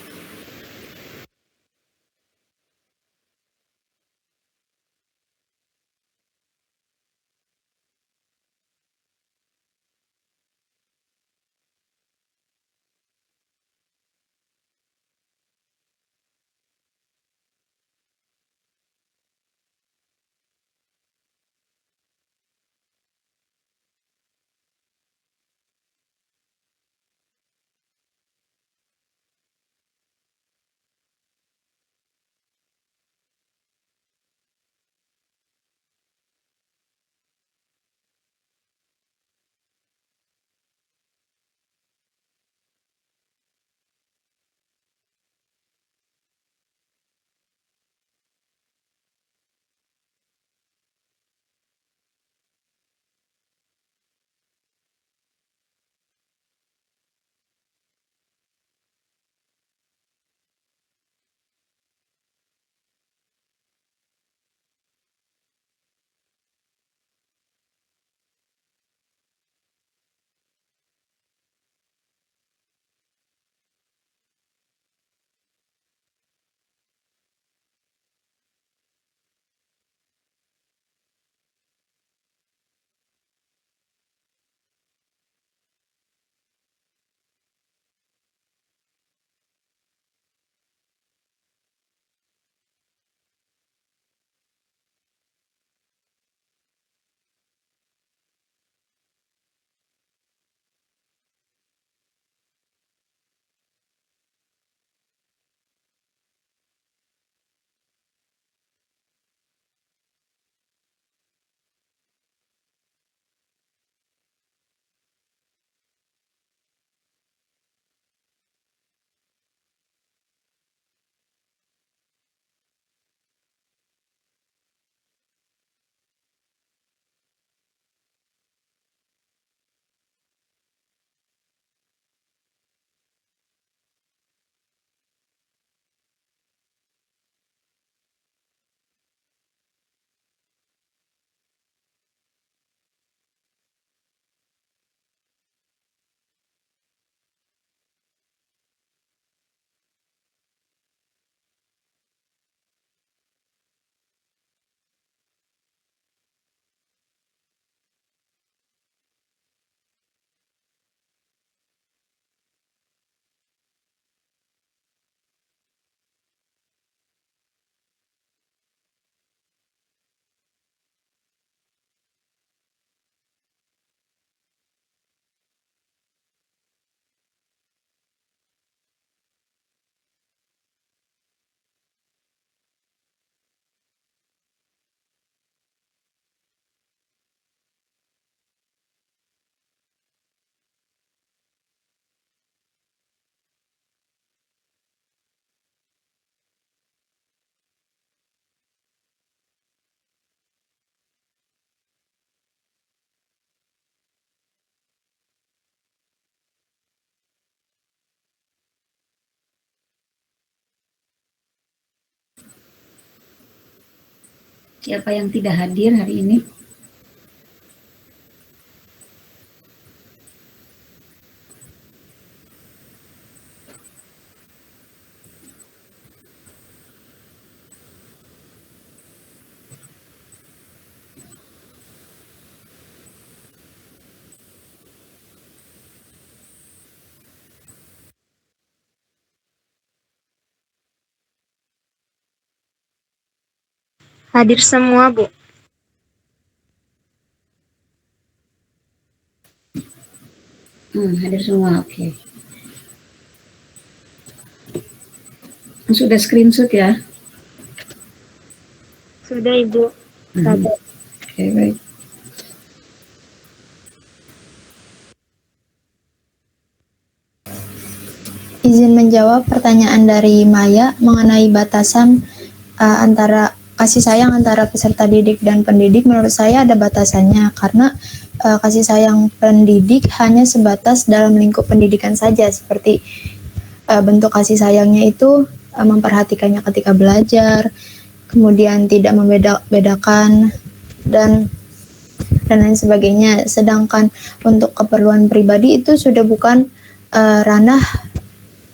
Siapa yang tidak hadir hari ini? Hadir semua, Bu. Hadir semua, oke. Sudah screenshot ya? Sudah, Ibu. Oke, baik. Izin menjawab pertanyaan dari Maya mengenai batasan antara kasih sayang antara peserta didik dan pendidik. Menurut saya ada batasannya, karena kasih sayang pendidik hanya sebatas dalam lingkup pendidikan saja, seperti bentuk kasih sayangnya itu memperhatikannya ketika belajar, kemudian tidak membedakan dan lain sebagainya. Sedangkan untuk keperluan pribadi itu sudah bukan ranah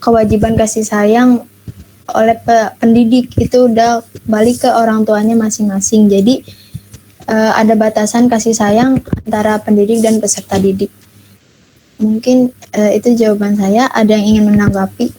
kewajiban kasih sayang oleh pendidik, itu udah balik ke orang tuanya masing-masing. Jadi ada batasan kasih sayang antara pendidik dan peserta didik. Mungkin itu jawaban saya. Ada yang ingin menanggapi?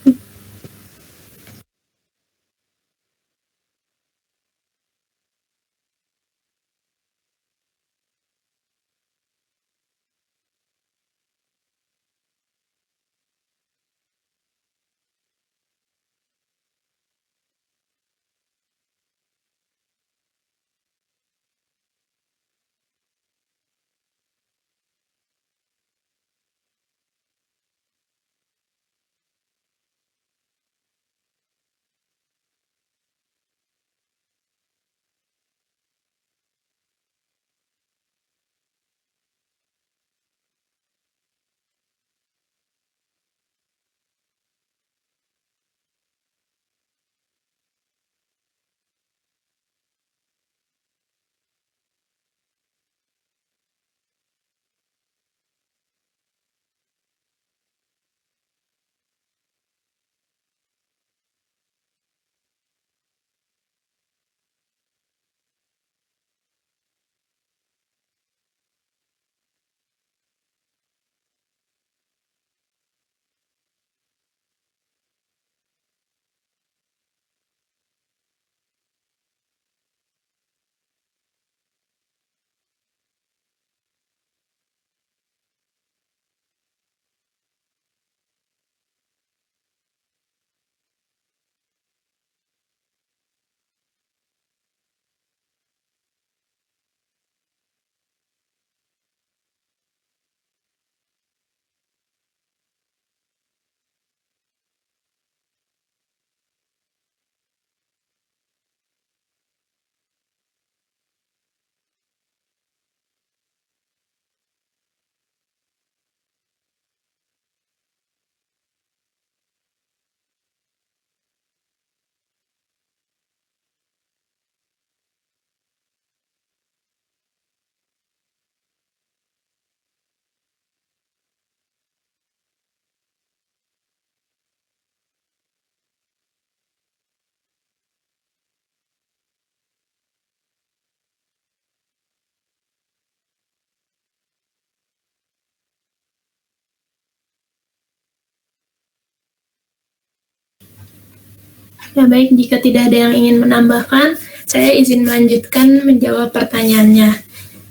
Ya baik, jika tidak ada yang ingin menambahkan, saya izin melanjutkan menjawab pertanyaannya,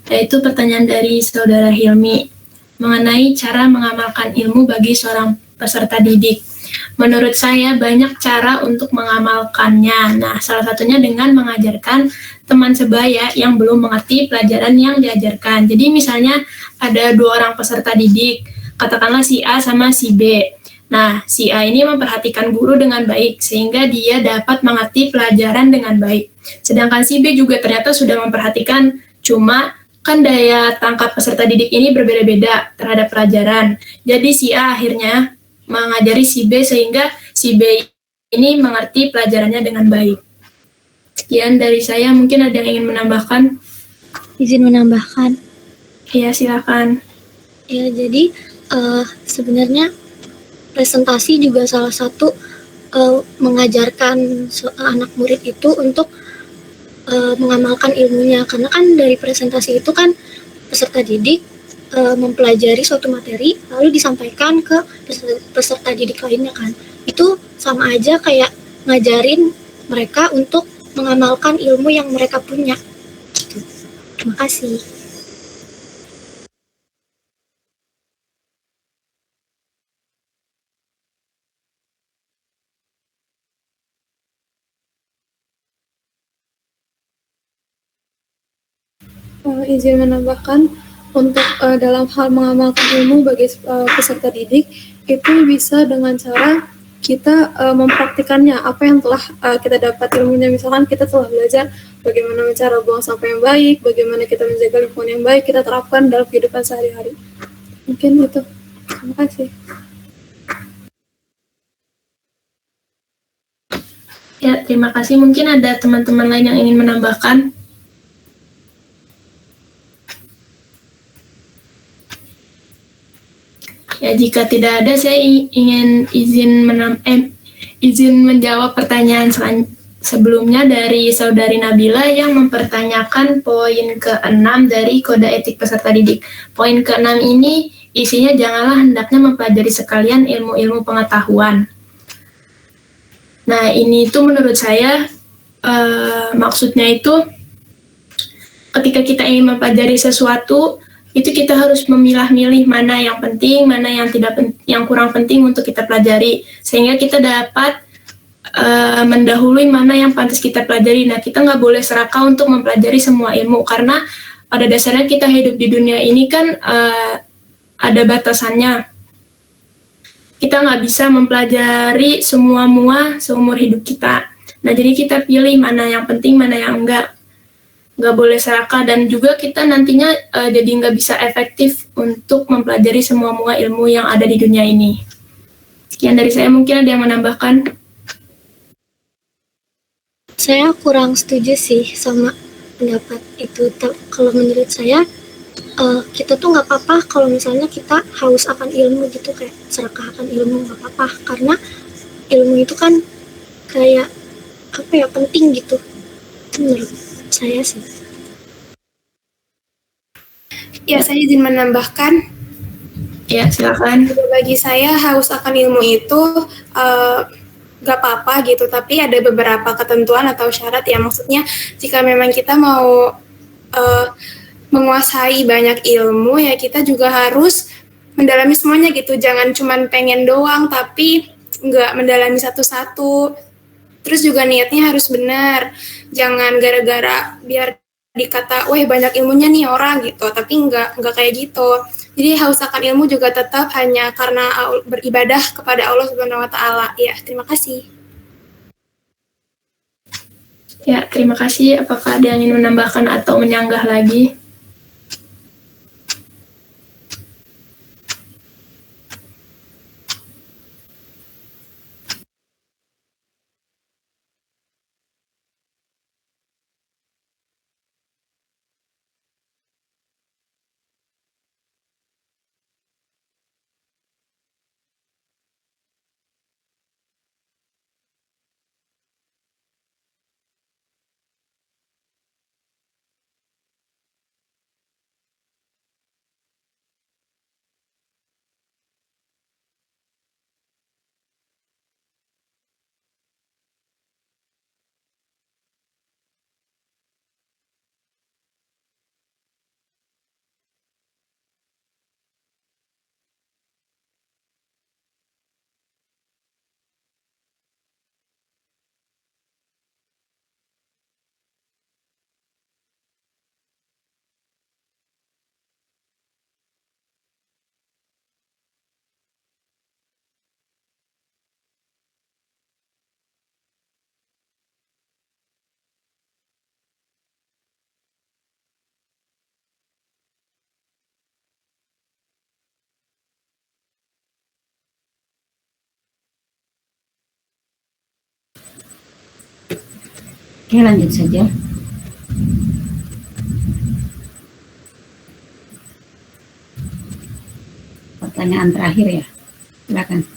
yaitu pertanyaan dari Saudara Hilmi mengenai cara mengamalkan ilmu bagi seorang peserta didik. Menurut saya banyak cara untuk mengamalkannya. Nah, salah satunya dengan mengajarkan teman sebaya yang belum mengerti pelajaran yang diajarkan. Jadi misalnya ada 2 orang peserta didik, katakanlah si A sama si B. Nah, si A ini memperhatikan guru dengan baik, sehingga dia dapat mengerti pelajaran dengan baik. Sedangkan si B juga ternyata sudah memperhatikan, cuma kan daya tangkap peserta didik ini berbeda-beda terhadap pelajaran. Jadi si A akhirnya mengajari si B, sehingga si B ini mengerti pelajarannya dengan baik. Sekian dari saya, mungkin ada yang ingin menambahkan? Izin menambahkan. Iya, silakan. Ya, jadi sebenarnya presentasi juga salah satu mengajarkan anak murid itu untuk mengamalkan ilmunya, karena kan dari presentasi itu kan peserta didik mempelajari suatu materi lalu disampaikan ke peserta didik lainnya kan. Itu sama aja kayak ngajarin mereka untuk mengamalkan ilmu yang mereka punya. Gitu. Terima kasih. Izin menambahkan untuk dalam hal mengamalkan ilmu bagi peserta didik itu bisa dengan cara kita mempraktikannya apa yang telah kita dapat ilmunya. Misalkan kita telah belajar bagaimana cara buang sampah yang baik, bagaimana kita menjaga lingkungan yang baik, kita terapkan dalam kehidupan sehari-hari. Mungkin itu. Terima kasih. Ya, terima kasih. Mungkin ada teman-teman lain yang ingin menambahkan? Ya, jika tidak ada, saya ingin izin menjawab pertanyaan sebelumnya dari Saudari Nabila yang mempertanyakan poin ke-6 dari Kode Etik Peserta Didik. Poin ke-6 ini isinya janganlah hendaknya mempelajari sekalian ilmu-ilmu pengetahuan. Nah, ini itu menurut saya maksudnya itu ketika kita ingin mempelajari sesuatu, itu kita harus memilah-milih mana yang penting, mana yang yang kurang penting untuk kita pelajari, sehingga kita dapat mendahului mana yang pantas kita pelajari. Nah, kita nggak boleh serakah untuk mempelajari semua ilmu, karena pada dasarnya kita hidup di dunia ini kan ada batasannya. Kita nggak bisa mempelajari semua-mua seumur hidup kita. Nah, jadi kita pilih mana yang penting, mana yang enggak. Nggak boleh serakah, dan juga kita nantinya jadi nggak bisa efektif untuk mempelajari semua ilmu yang ada di dunia ini. Sekian dari saya, mungkin ada yang menambahkan? Saya kurang setuju sih sama pendapat itu. Kalau menurut saya, kita tuh nggak apa-apa kalau misalnya kita haus akan ilmu gitu, kayak serakah akan ilmu, nggak apa-apa, karena ilmu itu kan kayak apa ya, penting gitu menurut saya sih. Ya, saya izin menambahkan. Ya, silakan. Bagi saya haus akan ilmu itu gak apa-apa gitu, tapi ada beberapa ketentuan atau syarat ya. Maksudnya jika memang kita mau menguasai banyak ilmu, ya kita juga harus mendalami semuanya gitu. Jangan cuma pengen doang tapi nggak mendalami satu-satu. Terus juga niatnya harus benar. Jangan gara-gara biar dikata, wah banyak ilmunya nih orang gitu, tapi nggak kayak gitu. Jadi haus akan ilmu juga tetap hanya karena beribadah kepada Allah Subhanahu wa Ta'ala. Ya, terima kasih. Ya, terima kasih. Apakah ada yang ingin menambahkan atau menyanggah lagi? Oke, lanjut saja. Pertanyaan terakhir ya, silakan.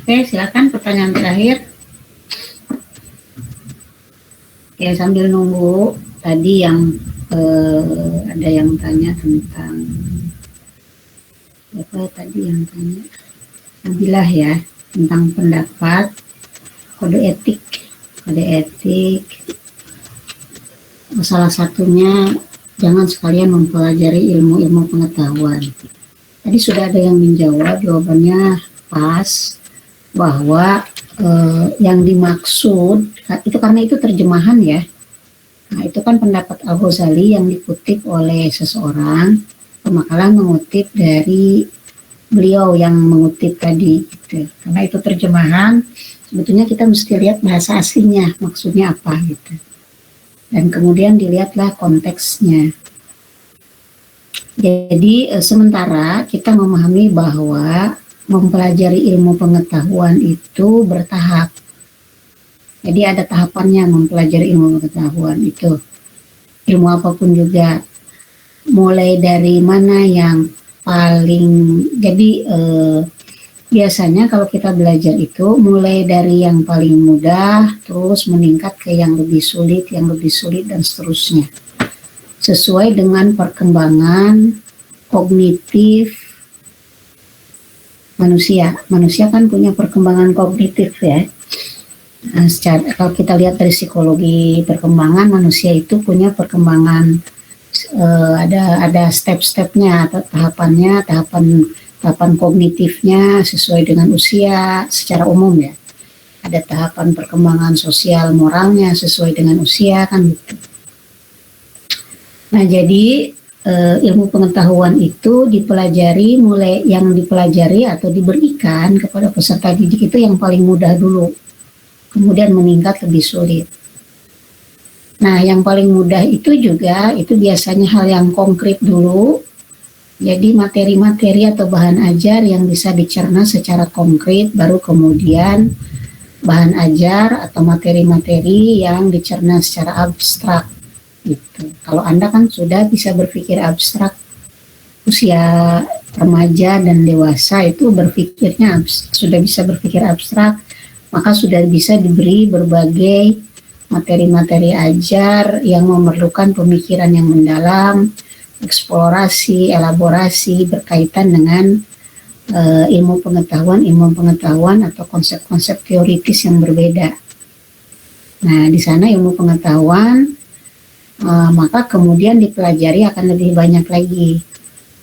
Oke, silakan pertanyaan terakhir. Oke, sambil nunggu, tadi yang ada yang tanya tentang apa tadi yang tanya Nabilah ya, tentang pendapat kode etik. Salah satunya jangan sekalian mempelajari ilmu-ilmu pengetahuan. Tadi sudah ada yang menjawab, jawabannya pas, bahwa yang dimaksud itu karena itu terjemahan ya. Nah, itu kan pendapat Al-Ghazali yang dikutip oleh seseorang, pemakalah mengutip dari beliau yang mengutip tadi gitu. Karena itu terjemahan, sebetulnya kita mesti lihat bahasa aslinya maksudnya apa gitu. Dan kemudian dilihatlah konteksnya. Jadi sementara kita memahami bahwa mempelajari ilmu pengetahuan itu bertahap. Jadi ada tahapannya mempelajari ilmu pengetahuan itu. Ilmu apapun juga. Mulai dari mana yang paling, jadi biasanya kalau kita belajar itu mulai dari yang paling mudah, terus meningkat ke yang lebih sulit, dan seterusnya. Sesuai dengan perkembangan kognitif manusia. Manusia kan punya perkembangan kognitif ya. Nah, kalau kita lihat dari psikologi perkembangan, manusia itu punya perkembangan ada step-stepnya atau tahapan kognitifnya sesuai dengan usia secara umum ya. Ada tahapan perkembangan sosial moralnya sesuai dengan usia kan gitu. Nah, jadi ilmu pengetahuan itu dipelajari atau diberikan kepada peserta didik itu yang paling mudah dulu, kemudian meningkat lebih sulit. Nah, yang paling mudah itu juga itu biasanya hal yang konkret dulu. Jadi materi-materi atau bahan ajar yang bisa dicerna secara konkret, baru kemudian bahan ajar atau materi-materi yang dicerna secara abstrak gitu. Kalau Anda kan sudah bisa berpikir abstrak, usia remaja dan dewasa itu berpikirnya sudah bisa berpikir abstrak, maka sudah bisa diberi berbagai materi-materi ajar yang memerlukan pemikiran yang mendalam, eksplorasi, elaborasi berkaitan dengan ilmu pengetahuan atau konsep-konsep teoritis yang berbeda. Nah, di sana ilmu pengetahuan maka kemudian dipelajari akan lebih banyak lagi.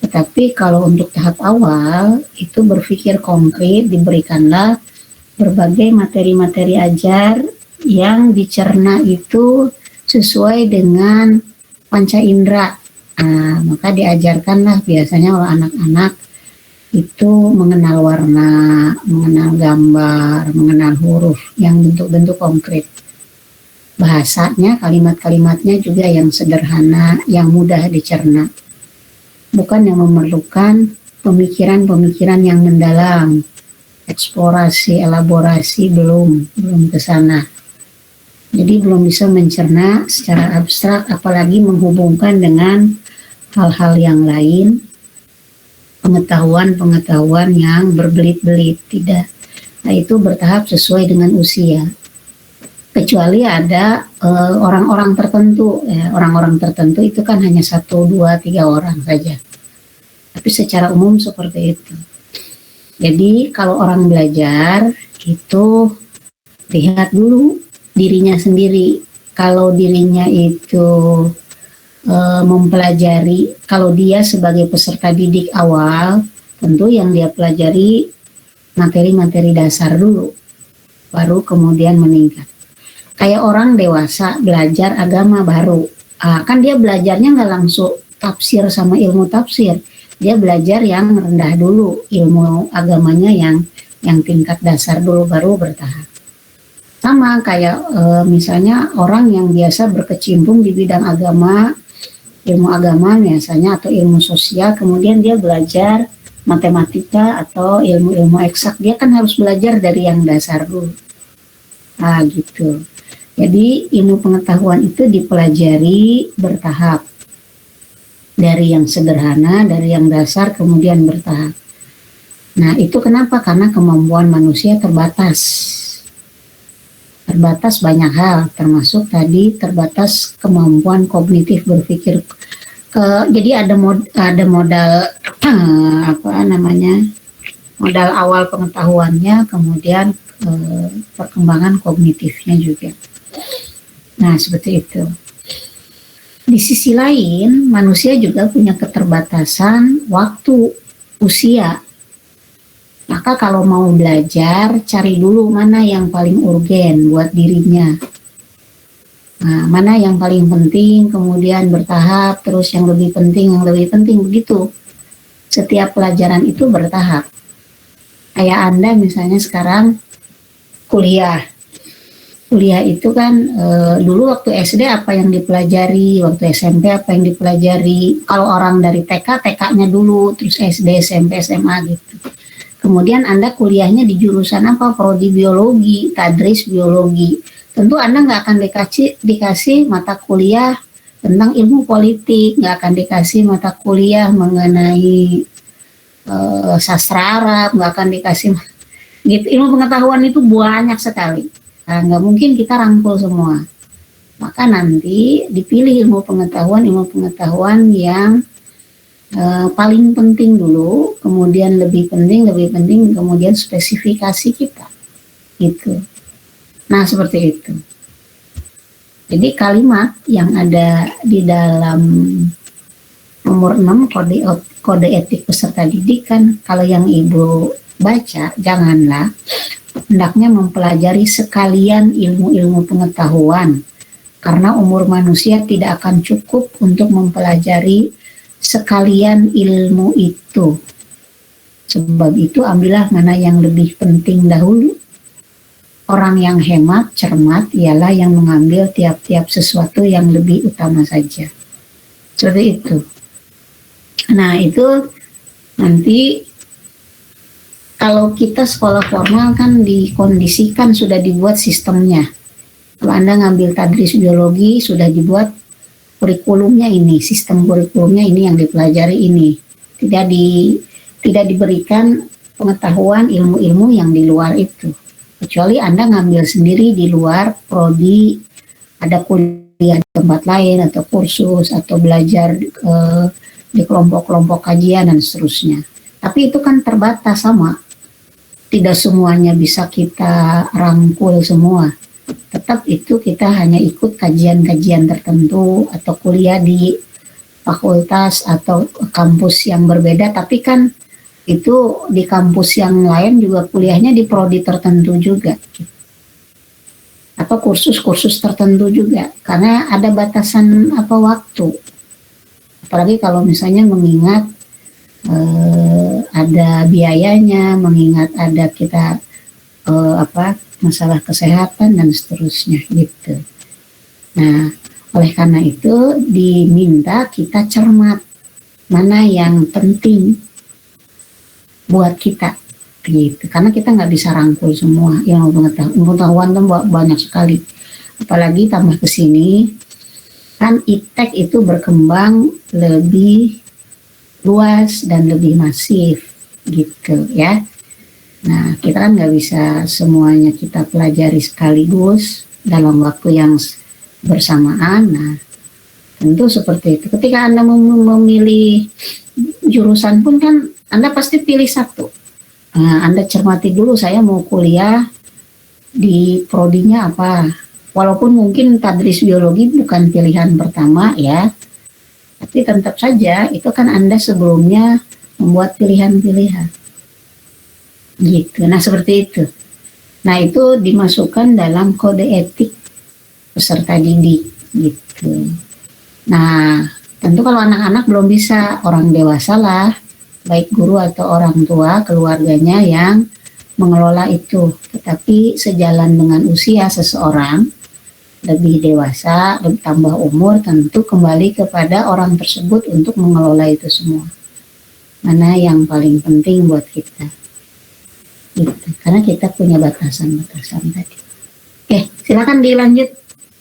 Tetapi kalau untuk tahap awal itu berpikir konkret, diberikanlah berbagai materi-materi ajar yang dicerna itu sesuai dengan panca indera. Maka diajarkanlah biasanya oleh anak-anak itu mengenal warna, mengenal gambar, mengenal huruf yang bentuk-bentuk konkret. Bahasanya, kalimat-kalimatnya juga yang sederhana, yang mudah dicerna. Bukan yang memerlukan pemikiran-pemikiran yang mendalam, eksplorasi, elaborasi belum ke sana. Jadi belum bisa mencerna secara abstrak, apalagi menghubungkan dengan hal-hal yang lain, pengetahuan-pengetahuan yang berbelit-belit, tidak. Nah, itu bertahap sesuai dengan usia. Kecuali ada orang-orang tertentu, orang-orang tertentu itu kan hanya 1, 2, 3 orang saja. Tapi secara umum seperti itu. Jadi kalau orang belajar itu lihat dulu dirinya sendiri. Kalau dirinya itu mempelajari, kalau dia sebagai peserta didik awal, tentu yang dia pelajari materi-materi dasar dulu, baru kemudian meningkat. Kayak orang dewasa belajar agama baru, kan dia belajarnya nggak langsung tafsir sama ilmu tafsir, dia belajar yang rendah dulu, ilmu agamanya yang tingkat dasar dulu, baru bertahap. Sama kayak misalnya orang yang biasa berkecimpung di bidang agama, ilmu agama biasanya atau ilmu sosial, kemudian dia belajar matematika atau ilmu-ilmu eksak, dia kan harus belajar dari yang dasar dulu. Gitu. Jadi ilmu pengetahuan itu dipelajari bertahap. Dari yang sederhana, dari yang dasar, kemudian bertahap. Nah, itu kenapa? Karena kemampuan manusia terbatas. Terbatas banyak hal, termasuk tadi terbatas kemampuan kognitif berpikir. Jadi ada modal modal awal pengetahuannya, kemudian perkembangan kognitifnya juga. Nah, seperti itu. Di sisi lain, manusia juga punya keterbatasan waktu, usia. Maka kalau mau belajar, cari dulu mana yang paling urgen buat dirinya. Nah, mana yang paling penting, kemudian bertahap, terus yang lebih penting, begitu. Setiap pelajaran itu bertahap. Kayak Anda misalnya sekarang kuliah. Kuliah itu kan dulu waktu SD apa yang dipelajari, waktu SMP apa yang dipelajari. Kalau orang dari TK, TK-nya dulu, terus SD, SMP, SMA gitu. Kemudian Anda kuliahnya di jurusan apa? Prodi biologi, tadris biologi. Tentu Anda nggak akan dikasih mata kuliah tentang ilmu politik, nggak akan dikasih mata kuliah mengenai sastra Arab, nggak akan dikasih gitu. Ilmu pengetahuan itu banyak sekali. Nggak mungkin kita rangkul semua. Maka nanti dipilih ilmu pengetahuan yang paling penting dulu, kemudian lebih penting, kemudian spesifikasi kita. Gitu. Nah, seperti itu. Jadi kalimat yang ada di dalam nomor 6 kode etik peserta didik kan, kalau yang Ibu baca, janganlah hendaknya mempelajari sekalian ilmu-ilmu pengetahuan, karena umur manusia tidak akan cukup untuk mempelajari sekalian ilmu itu. Sebab itu ambillah mana yang lebih penting dahulu. Orang yang hemat, cermat ialah yang mengambil tiap-tiap sesuatu yang lebih utama saja. Seperti itu. Nah, itu nanti kalau kita sekolah formal kan dikondisikan, sudah dibuat sistemnya. Kalau Anda ngambil tadris biologi, sudah dibuat kurikulumnya ini, sistem kurikulumnya ini yang dipelajari ini. Tidak diberikan pengetahuan ilmu-ilmu yang di luar itu. Kecuali Anda ngambil sendiri di luar prodi ada kuliah di tempat lain atau kursus atau belajar di kelompok-kelompok kajian dan seterusnya. Tapi itu kan terbatas sama, tidak semuanya bisa kita rangkul semua. Tetap itu kita hanya ikut kajian-kajian tertentu atau kuliah di fakultas atau kampus yang berbeda, tapi kan itu di kampus yang lain juga kuliahnya di prodi tertentu juga, atau kursus-kursus tertentu juga, karena ada batasan waktu. Apalagi kalau misalnya mengingat ada biayanya, mengingat ada kita masalah kesehatan dan seterusnya gitu. Nah, oleh karena itu diminta kita cermat mana yang penting buat kita gitu, karena kita nggak bisa rangkul semua yang pengetahuan tuh banyak sekali, apalagi tambah ke sini kan iptek itu berkembang lebih luas dan lebih masif gitu ya. Nah, kita kan nggak bisa semuanya kita pelajari sekaligus dalam waktu yang bersamaan. Nah, tentu seperti itu. Ketika Anda memilih jurusan pun kan Anda pasti pilih satu. Nah, Anda cermati dulu, saya mau kuliah di prodinya apa. Walaupun mungkin tadris biologi bukan pilihan pertama ya, tapi tetap saja itu kan Anda sebelumnya membuat pilihan-pilihan. Gitu. Nah, seperti itu. Nah, itu dimasukkan dalam kode etik peserta didik gitu. Nah, tentu kalau anak-anak belum bisa, orang dewasa lah, baik guru atau orang tua, keluarganya yang mengelola itu. Tetapi sejalan dengan usia seseorang, lebih dewasa, lebih tambah umur, tentu kembali kepada orang tersebut untuk mengelola itu semua. Mana yang paling penting buat kita. Gitu. Karena kita punya batasan-batasan tadi. Oke, silakan dilanjut.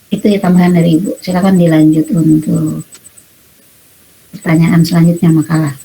Itu ya tambahan dari Ibu. Silakan dilanjut untuk pertanyaan selanjutnya, makalah.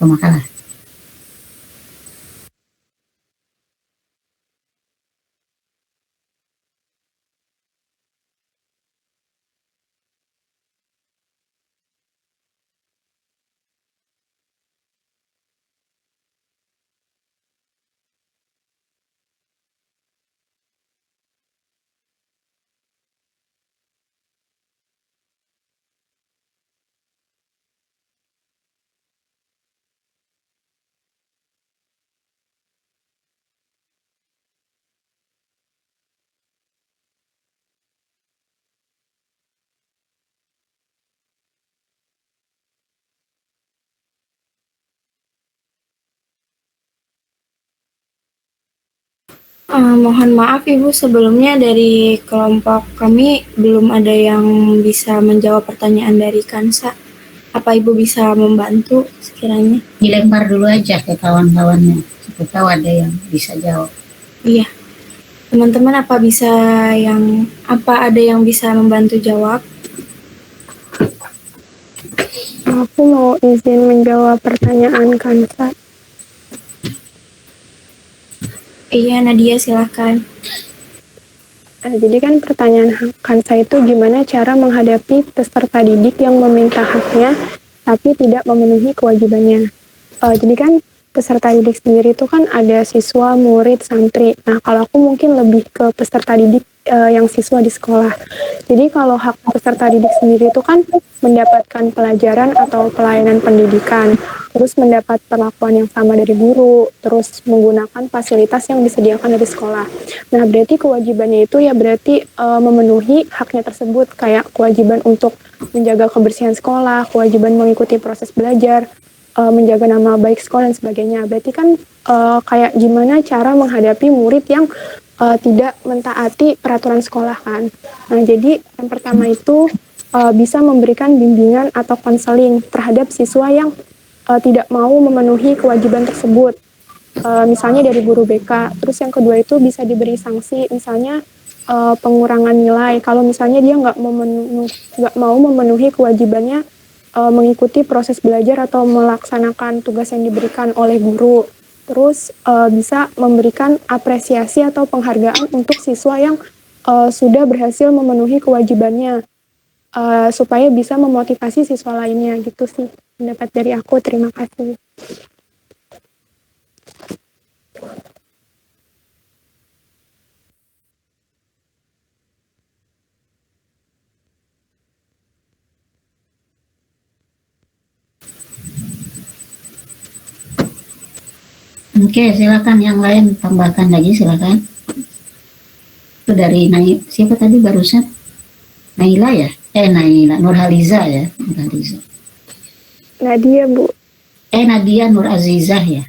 Mohon maaf Ibu, sebelumnya dari kelompok kami belum ada yang bisa menjawab pertanyaan dari Kansa. Apa Ibu bisa membantu sekiranya? Dilempar dulu aja ke kawan-kawannya. Siapa tahu ada yang bisa jawab. Iya. Teman-teman ada yang bisa membantu jawab? Aku mau izin menjawab pertanyaan Kansa. Iya, Nadia silakan. Jadi kan pertanyaan Kansa itu gimana cara menghadapi peserta didik yang meminta haknya tapi tidak memenuhi kewajibannya. Jadi kan peserta didik sendiri itu kan ada siswa, murid, santri. Nah, kalau aku mungkin lebih ke peserta didik yang siswa di sekolah. Jadi kalau hak peserta didik sendiri itu kan mendapatkan pelajaran atau pelayanan pendidikan, terus mendapat perlakuan yang sama dari guru, terus menggunakan fasilitas yang disediakan dari sekolah. Nah, berarti kewajibannya itu ya berarti memenuhi haknya tersebut, kayak kewajiban untuk menjaga kebersihan sekolah, kewajiban mengikuti proses belajar, menjaga nama baik sekolah dan sebagainya. Berarti kan kayak gimana cara menghadapi murid yang tidak mentaati peraturan sekolah kan. Nah, jadi yang pertama itu bisa memberikan bimbingan atau konseling terhadap siswa yang tidak mau memenuhi kewajiban tersebut. Misalnya dari guru BK. Terus yang kedua itu bisa diberi sanksi, misalnya pengurangan nilai. Kalau misalnya dia nggak mau memenuhi kewajibannya mengikuti proses belajar atau melaksanakan tugas yang diberikan oleh guru. Terus bisa memberikan apresiasi atau penghargaan untuk siswa yang sudah berhasil memenuhi kewajibannya. supaya bisa memotivasi siswa lainnya gitu sih pendapat dari aku. Terima kasih. Oke, silakan yang lain tambahkan lagi, silakan. Itu dari siapa tadi barusan? Naila ya? Naila, Nurhaliza ya? Nurhaliza. Nadia, Bu. Nadia Nur Azizah ya?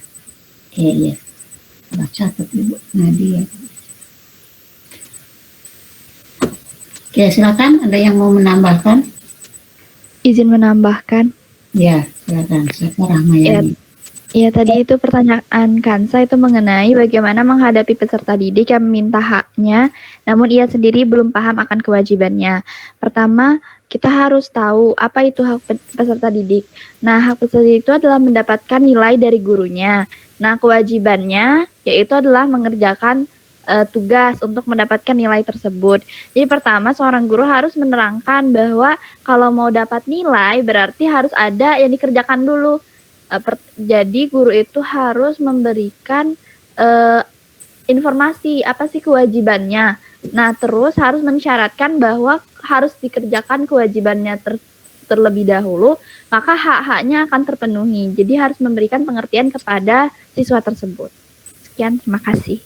Iya. Baca tuh Bu, Nadia. Oke, silakan. Ada yang mau menambahkan? Izin menambahkan. Ya, silakan. Siapa Rahmayani? Ya, tadi itu pertanyaan Kansa itu mengenai bagaimana menghadapi peserta didik yang meminta haknya, namun ia sendiri belum paham akan kewajibannya. Pertama, kita harus tahu apa itu hak peserta didik. Nah, hak peserta didik itu adalah mendapatkan nilai dari gurunya. Nah, kewajibannya yaitu adalah mengerjakan tugas untuk mendapatkan nilai tersebut. Jadi pertama, seorang guru harus menerangkan bahwa kalau mau dapat nilai berarti harus ada yang dikerjakan dulu. Jadi guru itu harus memberikan informasi apa sih kewajibannya. Nah, terus harus mensyaratkan bahwa harus dikerjakan kewajibannya terlebih dahulu, maka hak-haknya akan terpenuhi. Jadi harus memberikan pengertian kepada siswa tersebut. Sekian, terima kasih.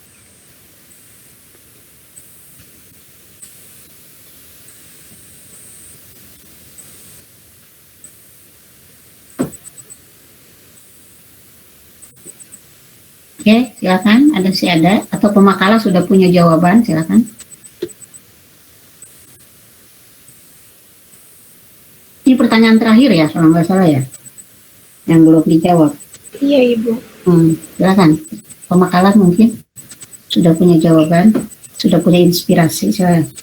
Oke, silakan. Ada atau pemakalah sudah punya jawaban, silakan. Ini pertanyaan terakhir ya, kalau nggak salah ya, yang belum dijawab. Iya, Ibu. Silakan. Pemakalah mungkin sudah punya jawaban, sudah punya inspirasi, silakan.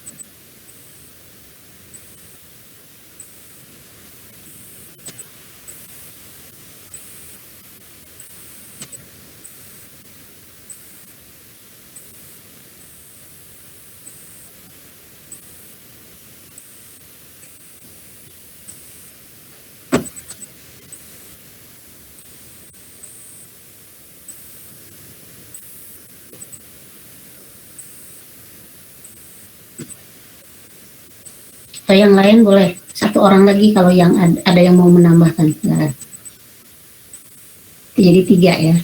Atau yang lain boleh satu orang lagi kalau yang ada yang mau menambahkan. Nah, jadi 3 ya.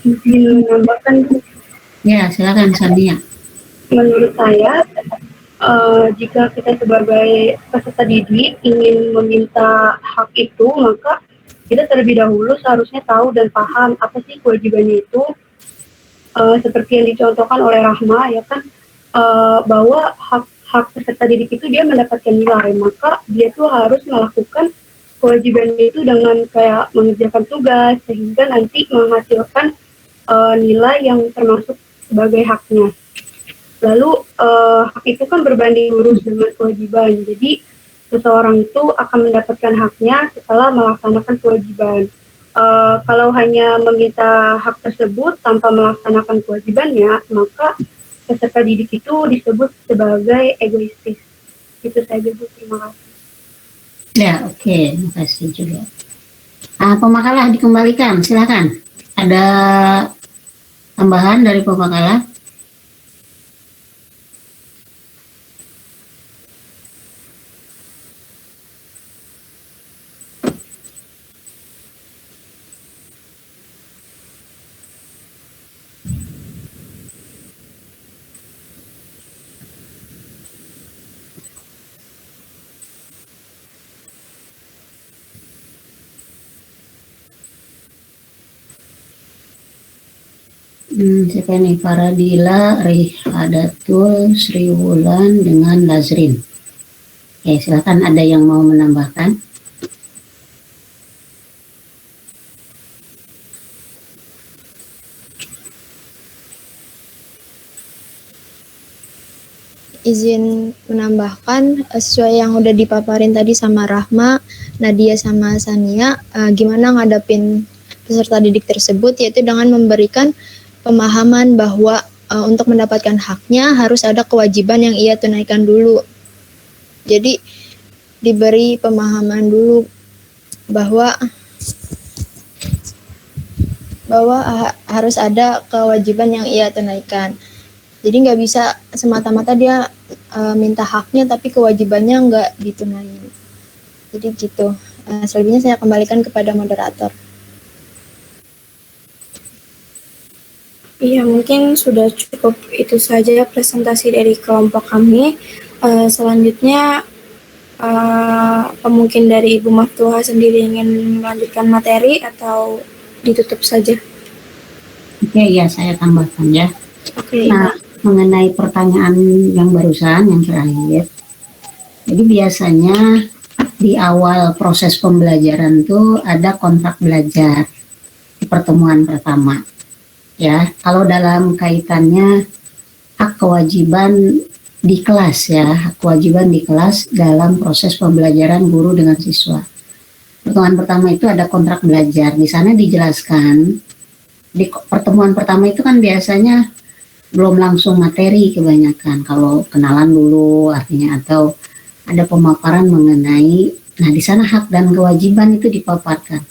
Izin menambahkan, Ya, silakan Sania. menurut saya jika kita sebagai peserta didik ingin meminta hak itu, maka kita terlebih dahulu seharusnya tahu dan paham apa sih kewajibannya itu, seperti yang dicontohkan oleh Rahma ya kan, bahwa hak peserta didik itu dia mendapatkan nilai, maka dia tuh harus melakukan kewajibannya itu dengan kayak mengerjakan tugas sehingga nanti menghasilkan nilai yang termasuk sebagai haknya. Lalu hak itu kan berbanding lurus dengan kewajiban. Jadi seseorang itu akan mendapatkan haknya setelah melaksanakan kewajiban. Kalau hanya meminta hak tersebut tanpa melaksanakan kewajibannya, maka peserta didik itu disebut sebagai egoistis. Itu saja Bu, terima kasih. Ya, oke, terima kasih juga. Pemakalah dikembalikan, silakan. Ada tambahan dari pemakalah? Siapa nih? Faradila, Rihadatul, Sri Wulan dengan Lazrin. Oke, silakan ada yang mau menambahkan. izin menambahkan sesuai yang udah dipaparin tadi sama Rahma, Nadia sama Sania, gimana ngadapin peserta didik tersebut, yaitu dengan memberikan pemahaman bahwa untuk mendapatkan haknya harus ada kewajiban yang ia tunaikan dulu. Jadi diberi pemahaman dulu bahwa harus ada kewajiban yang ia tunaikan. Jadi nggak bisa semata-mata dia minta haknya tapi kewajibannya nggak ditunaikan. Jadi gitu. Selebihnya saya kembalikan kepada moderator. Iya, mungkin sudah cukup itu saja presentasi dari kelompok kami. Selanjutnya, mungkin dari Ibu Maftuha sendiri ingin melanjutkan materi atau ditutup saja? Oke, ya saya tambahkan ya. Oke. Nah, mengenai pertanyaan yang barusan, yang terakhir. Jadi biasanya di awal proses pembelajaran tuh ada kontrak belajar di pertemuan pertama. Ya, kalau dalam kaitannya hak kewajiban di kelas ya, hak kewajiban di kelas dalam proses pembelajaran guru dengan siswa. Pertemuan pertama itu ada kontrak belajar. Di sana dijelaskan, di pertemuan pertama itu kan biasanya belum langsung materi kebanyakan. Kalau kenalan dulu artinya atau ada pemaparan mengenai, nah di sana hak dan kewajiban itu dipaparkan.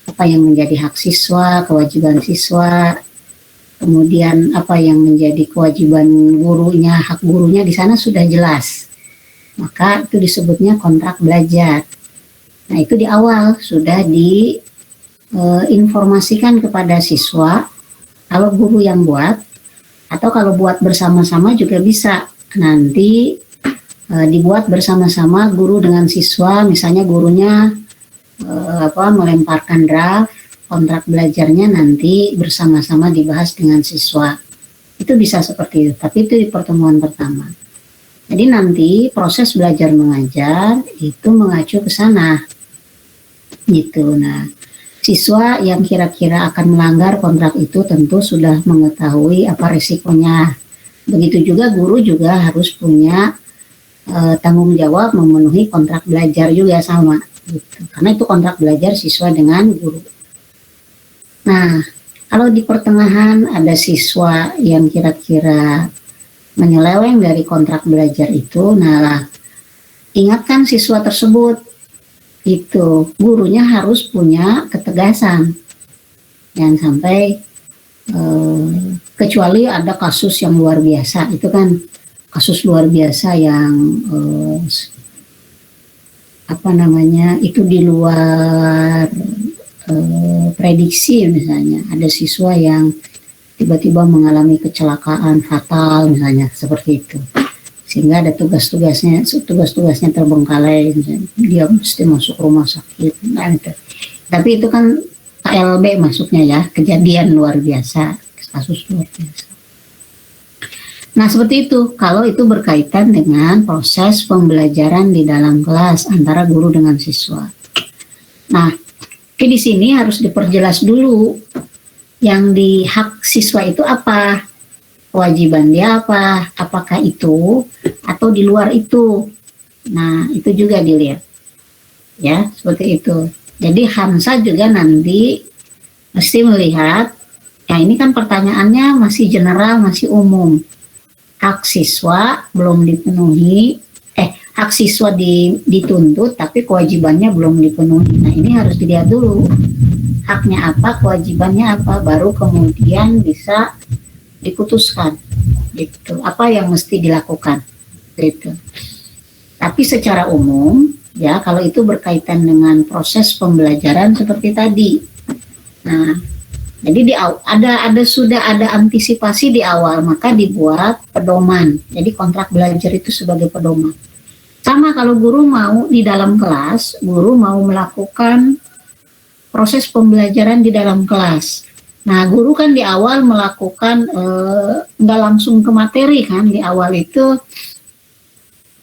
Apa yang menjadi hak siswa, kewajiban siswa, kemudian apa yang menjadi kewajiban gurunya, hak gurunya di sana sudah jelas. Maka itu disebutnya kontrak belajar. Nah itu di awal sudah diinformasikan kepada siswa, kalau guru yang buat, atau kalau buat bersama-sama juga bisa. Nanti dibuat bersama-sama guru dengan siswa, misalnya gurunya melemparkan draft, kontrak belajarnya nanti bersama-sama dibahas dengan siswa. Itu bisa seperti itu, tapi itu di pertemuan pertama. Jadi nanti proses belajar mengajar itu mengacu ke sana. Gitu. Nah, siswa yang kira-kira akan melanggar kontrak itu tentu sudah mengetahui apa resikonya. Begitu juga guru juga harus punya tanggung jawab memenuhi kontrak belajar juga sama. Gitu. Karena itu kontrak belajar siswa dengan guru. Nah, kalau di pertengahan ada siswa yang kira-kira menyeleweng dari kontrak belajar itu, nah ingatkan siswa tersebut, itu gurunya harus punya ketegasan, jangan sampai kecuali ada kasus yang luar biasa, itu kan kasus luar biasa yang itu di luar prediksi. Misalnya ada siswa yang tiba-tiba mengalami kecelakaan fatal misalnya seperti itu, sehingga ada tugas-tugasnya terbengkalai, dia mesti masuk rumah sakit. Nah, itu. Tapi itu kan KLB masuknya ya, kejadian luar biasa, kasus luar biasa. Nah seperti itu kalau itu berkaitan dengan proses pembelajaran di dalam kelas antara guru dengan siswa. Nah di sini harus diperjelas dulu yang di hak siswa itu apa, kewajiban dia apa, apakah itu atau di luar itu. Nah itu juga dilihat ya, seperti itu. Jadi Hamsa juga nanti mesti melihat, ya ini kan pertanyaannya masih general, masih umum. Hak siswa belum dipenuhi, hak siswa dituntut tapi kewajibannya belum dipenuhi. Nah ini harus dilihat dulu haknya apa, kewajibannya apa, baru kemudian bisa diputuskan gitu, apa yang mesti dilakukan gitu. Tapi secara umum ya, kalau itu berkaitan dengan proses pembelajaran seperti tadi. Nah jadi sudah ada antisipasi di awal, maka dibuat pedoman. Jadi kontrak belajar itu sebagai pedoman. Sama kalau guru mau di dalam kelas, guru mau melakukan proses pembelajaran di dalam kelas. Nah, guru kan di awal melakukan nggak langsung ke materi kan, di awal itu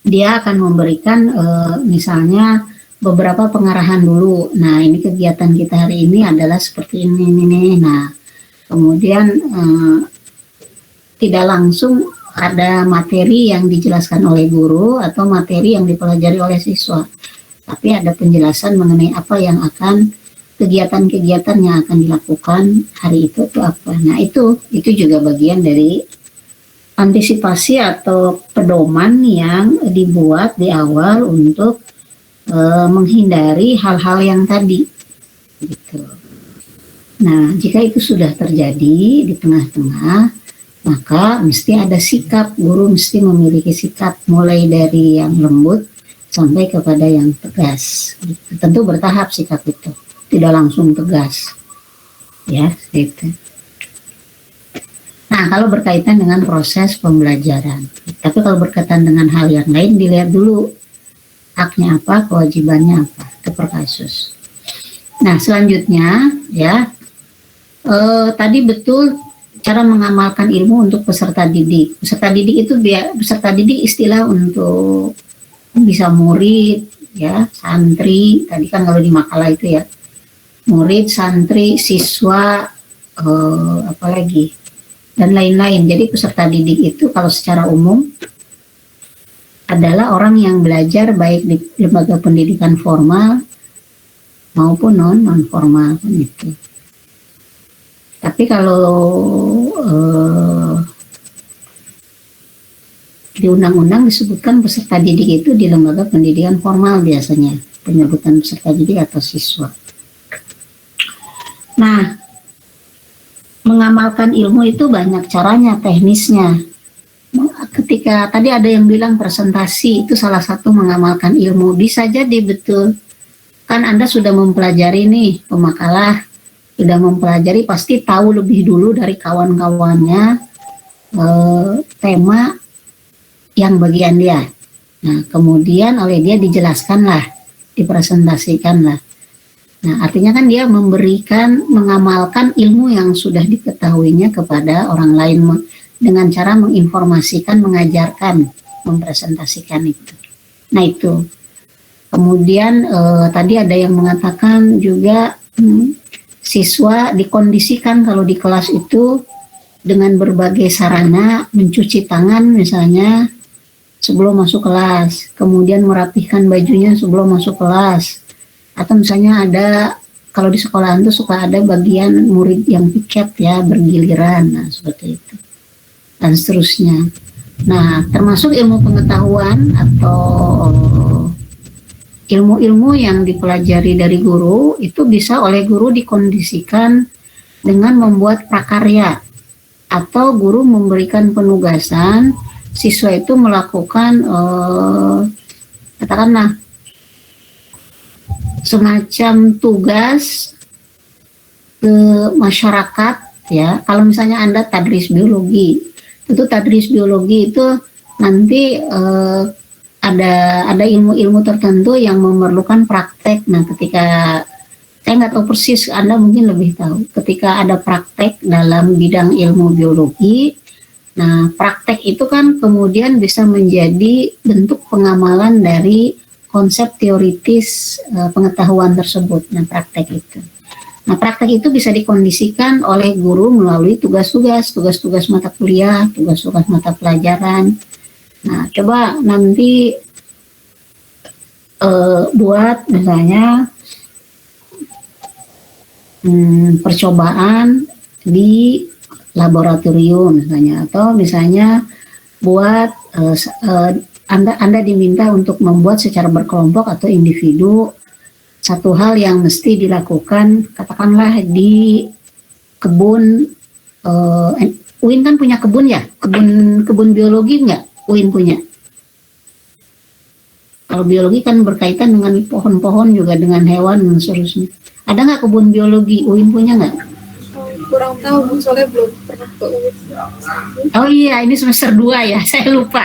dia akan memberikan misalnya beberapa pengarahan dulu. Nah, ini kegiatan kita hari ini adalah seperti ini. Nah, kemudian tidak langsung ada materi yang dijelaskan oleh guru atau materi yang dipelajari oleh siswa, tapi ada penjelasan mengenai apa yang akan kegiatan-kegiatan yang akan dilakukan hari itu apa. Nah itu juga bagian dari antisipasi atau pedoman yang dibuat di awal untuk menghindari hal-hal yang tadi gitu. Nah jika itu sudah terjadi di tengah-tengah, maka mesti ada sikap, guru mesti memiliki sikap mulai dari yang lembut sampai kepada yang tegas. Tentu bertahap sikap itu, tidak langsung tegas, ya gitu. Nah kalau berkaitan dengan proses pembelajaran, tapi kalau berkaitan dengan hal yang lain dilihat dulu haknya apa, kewajibannya apa, itu per kasus. Nah selanjutnya ya tadi betul cara mengamalkan ilmu untuk peserta didik. Peserta didik itu peserta didik istilah untuk bisa murid, ya, santri. Tadi kan kalau di makalah itu ya, murid, santri, siswa, apalagi dan lain-lain. Jadi peserta didik itu kalau secara umum adalah orang yang belajar baik di lembaga pendidikan formal maupun non formal kan itu. Tapi kalau di undang-undang disebutkan peserta didik itu di lembaga pendidikan formal biasanya, penyebutan peserta didik atau siswa. Nah, mengamalkan ilmu itu banyak caranya, teknisnya. Ketika tadi ada yang bilang presentasi itu salah satu mengamalkan ilmu, bisa jadi betul. Kan Anda sudah mempelajari nih pemakalah, sudah mempelajari pasti tahu lebih dulu dari kawan-kawannya tema yang bagian dia. Nah, kemudian oleh dia dijelaskanlah, dipresentasikanlah. Nah, artinya kan dia mengamalkan ilmu yang sudah diketahuinya kepada orang lain dengan cara menginformasikan, mengajarkan, mempresentasikan itu. Nah, itu. Kemudian tadi ada yang mengatakan juga siswa dikondisikan kalau di kelas itu dengan berbagai sarana, mencuci tangan misalnya sebelum masuk kelas, kemudian merapihkan bajunya sebelum masuk kelas, atau misalnya ada kalau di sekolahan itu suka ada bagian murid yang piket ya, bergiliran, nah seperti itu dan seterusnya. Nah termasuk ilmu pengetahuan atau ilmu-ilmu yang dipelajari dari guru itu bisa oleh guru dikondisikan dengan membuat prakarya atau guru memberikan penugasan siswa itu melakukan katakanlah semacam tugas ke masyarakat ya. Kalau misalnya Anda tadris biologi, itu tadris biologi itu nanti ada ilmu-ilmu tertentu yang memerlukan praktek. Nah, ketika saya nggak tahu persis, Anda mungkin lebih tahu. Ketika ada praktek dalam bidang ilmu biologi, nah praktek itu kan kemudian bisa menjadi bentuk pengamalan dari konsep teoritis pengetahuan tersebut. Nah, praktek itu. Nah, praktek itu bisa dikondisikan oleh guru melalui tugas-tugas mata kuliah, tugas-tugas mata pelajaran. Nah, coba nanti buat misalnya percobaan di laboratorium misalnya, atau misalnya buat Anda diminta untuk membuat secara berkelompok atau individu satu hal yang mesti dilakukan, katakanlah di kebun. UIN kan punya kebun ya, kebun biologi nggak? UIN punya. Kalau biologi kan berkaitan dengan pohon-pohon juga dengan hewan dan seterusnya. Ada nggak kebun biologi? UIN punya nggak? Kurang tahu, soalnya belum pernah ke UIN. Oh iya, ini semester 2 ya, saya lupa.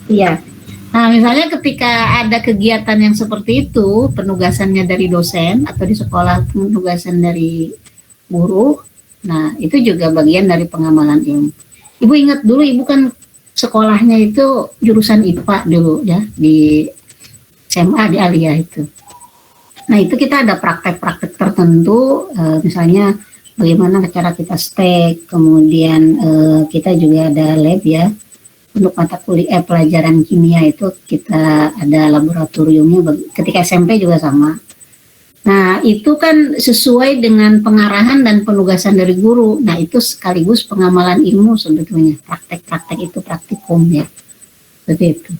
Iya. Nah, misalnya ketika ada kegiatan yang seperti itu, penugasannya dari dosen atau di sekolah penugasan dari guru, nah itu juga bagian dari pengamalan ilmu. Ibu ingat dulu, Ibu kan sekolahnya itu jurusan IPA dulu ya, di SMA di Alia itu. Nah itu kita ada praktek-praktek tertentu, misalnya bagaimana cara kita stek, kemudian kita juga ada lab ya, untuk mata kuliah pelajaran kimia itu kita ada laboratoriumnya, ketika SMP juga sama. Nah, itu kan sesuai dengan pengarahan dan penugasan dari guru. Nah, itu sekaligus pengamalan ilmu sebetulnya. Praktek-praktek itu praktikum ya. Seperti itu.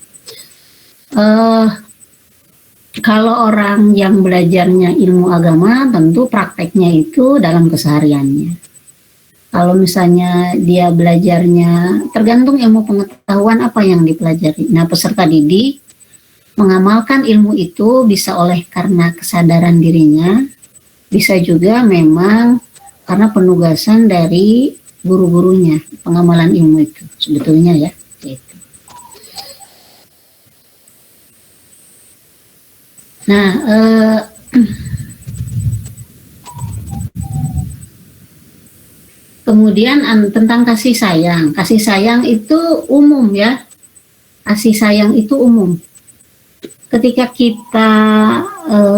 Kalau orang yang belajarnya ilmu agama, tentu prakteknya itu dalam kesehariannya. Kalau misalnya dia belajarnya, tergantung ilmu pengetahuan apa yang dipelajari. Nah, peserta didik mengamalkan ilmu itu bisa oleh karena kesadaran dirinya, bisa juga memang karena penugasan dari guru-gurunya, pengamalan ilmu itu sebetulnya ya. Gitu. Nah, kemudian tentang kasih sayang. Kasih sayang itu umum ya. Kasih sayang itu umum. Ketika kita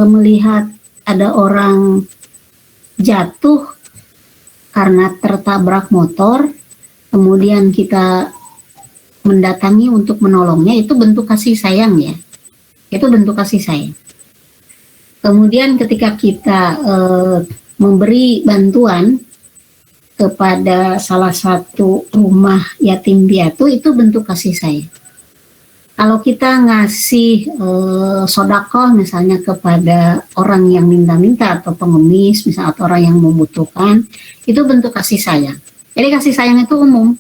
melihat ada orang jatuh karena tertabrak motor, kemudian kita mendatangi untuk menolongnya, itu bentuk kasih sayang ya. Itu bentuk kasih sayang. Kemudian ketika kita memberi bantuan kepada salah satu rumah yatim piatu, itu bentuk kasih sayang. Kalau kita ngasih sodakoh misalnya kepada orang yang minta-minta atau pengemis misalnya, atau orang yang membutuhkan, itu bentuk kasih sayang. Jadi kasih sayang itu umum.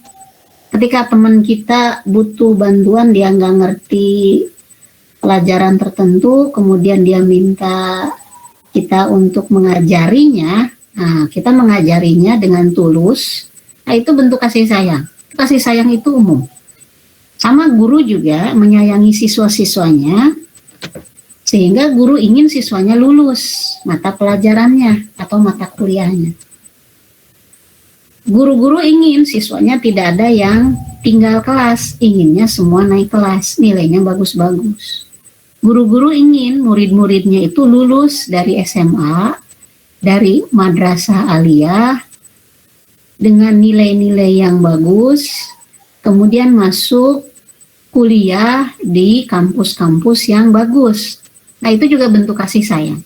Ketika teman kita butuh bantuan, dia nggak ngerti pelajaran tertentu, kemudian dia minta kita untuk mengajarinya. Nah, kita mengajarinya dengan tulus, nah itu bentuk kasih sayang. Kasih sayang itu umum. Sama guru juga menyayangi siswa-siswanya, sehingga guru ingin siswanya lulus mata pelajarannya atau mata kuliahnya. Guru-guru ingin siswanya tidak ada yang tinggal kelas, inginnya semua naik kelas, nilainya bagus-bagus. Guru-guru ingin murid-muridnya itu lulus dari SMA, dari madrasah aliyah dengan nilai-nilai yang bagus, kemudian masuk kuliah di kampus-kampus yang bagus. Nah, itu juga bentuk kasih sayang.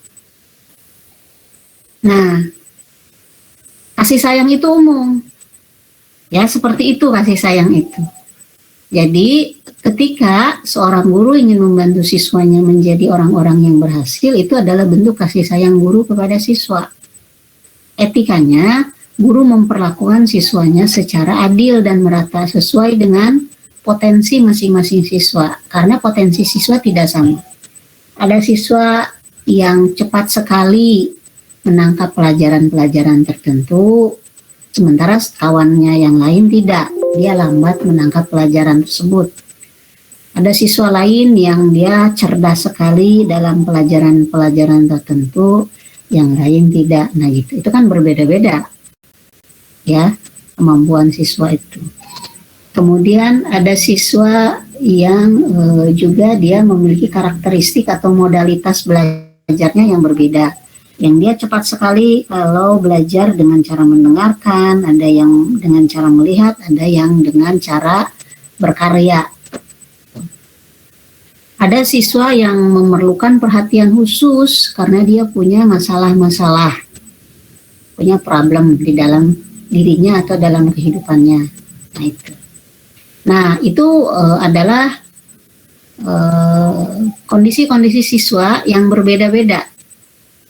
Nah, kasih sayang itu umum. Ya, seperti itu kasih sayang itu. Jadi, ketika seorang guru ingin membantu siswanya menjadi orang-orang yang berhasil, itu adalah bentuk kasih sayang guru kepada siswa. Etikanya, guru memperlakukan siswanya secara adil dan merata sesuai dengan potensi masing-masing siswa, karena potensi siswa tidak sama. Ada siswa yang cepat sekali menangkap pelajaran-pelajaran tertentu, sementara kawannya yang lain tidak, dia lambat menangkap pelajaran tersebut. Ada siswa lain yang dia cerdas sekali dalam pelajaran-pelajaran tertentu, yang lain tidak. Nah gitu, itu kan berbeda-beda ya kemampuan siswa itu. Kemudian ada siswa yang juga dia memiliki karakteristik atau modalitas belajarnya yang berbeda. Yang dia cepat sekali kalau belajar dengan cara mendengarkan, ada yang dengan cara melihat, ada yang dengan cara berkarya. Ada siswa yang memerlukan perhatian khusus karena dia punya masalah-masalah, punya problem di dalam dirinya atau dalam kehidupannya. Nah itu. Nah, itu adalah kondisi-kondisi siswa yang berbeda-beda.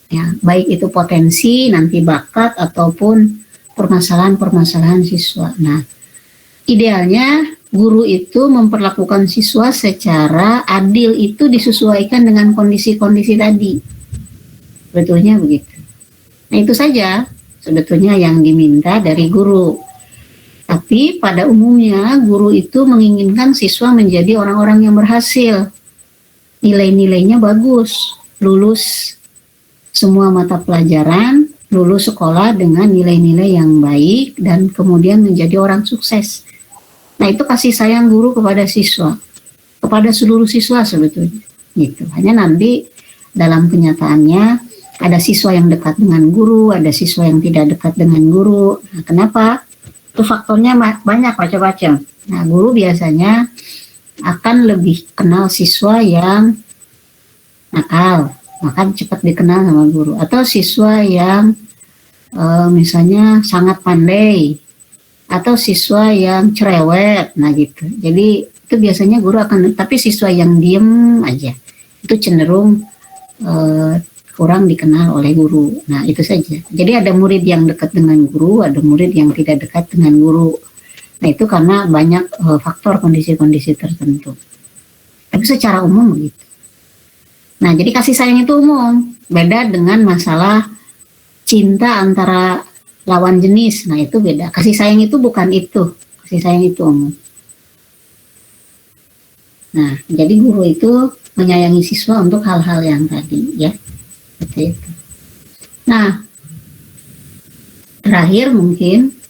Ya, baik itu potensi, nanti bakat, ataupun permasalahan-permasalahan siswa. Nah, idealnya guru itu memperlakukan siswa secara adil, itu disesuaikan dengan kondisi-kondisi tadi. Sebetulnya begitu. Nah, itu saja sebetulnya yang diminta dari guru. Tapi pada umumnya guru itu menginginkan siswa menjadi orang-orang yang berhasil. Nilai-nilainya bagus, lulus semua mata pelajaran, lulus sekolah dengan nilai-nilai yang baik, dan kemudian menjadi orang sukses. Nah, itu kasih sayang guru kepada siswa, kepada seluruh siswa sebetulnya. Gitu. Hanya nanti dalam kenyataannya ada siswa yang dekat dengan guru, ada siswa yang tidak dekat dengan guru. Nah, kenapa? Itu faktornya banyak macam-macam. Nah, guru biasanya akan lebih kenal siswa yang nakal, maka cepat dikenal sama guru. Atau siswa yang misalnya sangat pandai, atau siswa yang cerewet, nah gitu. Jadi itu biasanya guru akan, tapi siswa yang diem aja, itu cenderung kurang dikenal oleh guru. Nah itu saja. Jadi ada murid yang dekat dengan guru, ada murid yang tidak dekat dengan guru. Nah itu karena banyak faktor kondisi-kondisi tertentu. Tapi secara umum begitu. Nah jadi kasih sayang itu umum, beda dengan masalah cinta antara lawan jenis. Nah itu beda. Kasih sayang itu bukan itu. Kasih sayang itu umum. Nah jadi guru itu menyayangi siswa untuk hal-hal yang tadi ya. Seperti itu. Nah terakhir mungkin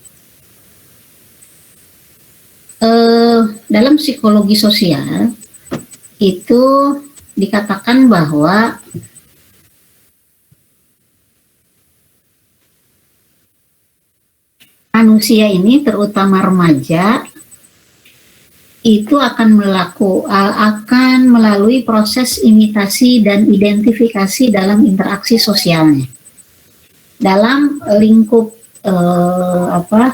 dalam psikologi sosial itu dikatakan bahwa manusia ini, terutama remaja, itu akan melalui proses imitasi dan identifikasi dalam interaksi sosialnya. Dalam lingkup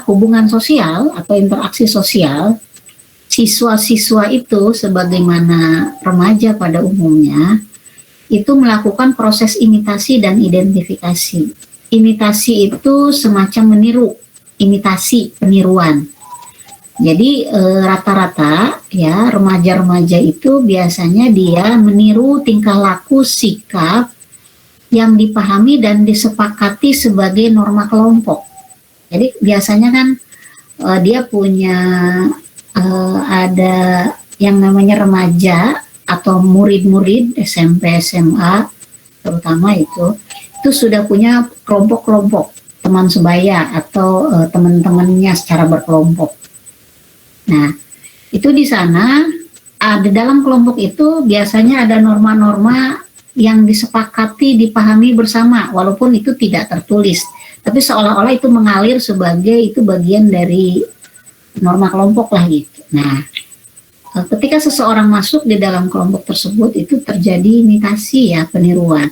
hubungan sosial atau interaksi sosial, siswa-siswa itu sebagaimana remaja pada umumnya itu melakukan proses imitasi dan identifikasi. Imitasi itu semacam meniru, imitasi, peniruan. Jadi rata-rata ya remaja-remaja itu biasanya dia meniru tingkah laku, sikap yang dipahami dan disepakati sebagai norma kelompok. Jadi biasanya kan dia punya ada yang namanya remaja atau murid-murid SMP, SMA terutama itu sudah punya kelompok-kelompok teman sebaya atau teman-temannya secara berkelompok. Nah, itu di sana di dalam kelompok itu biasanya ada norma-norma yang disepakati, dipahami bersama, walaupun itu tidak tertulis, tapi seolah-olah itu mengalir sebagai itu bagian dari norma kelompok lah gitu. Nah, ketika seseorang masuk di dalam kelompok tersebut itu terjadi imitasi ya, peniruan.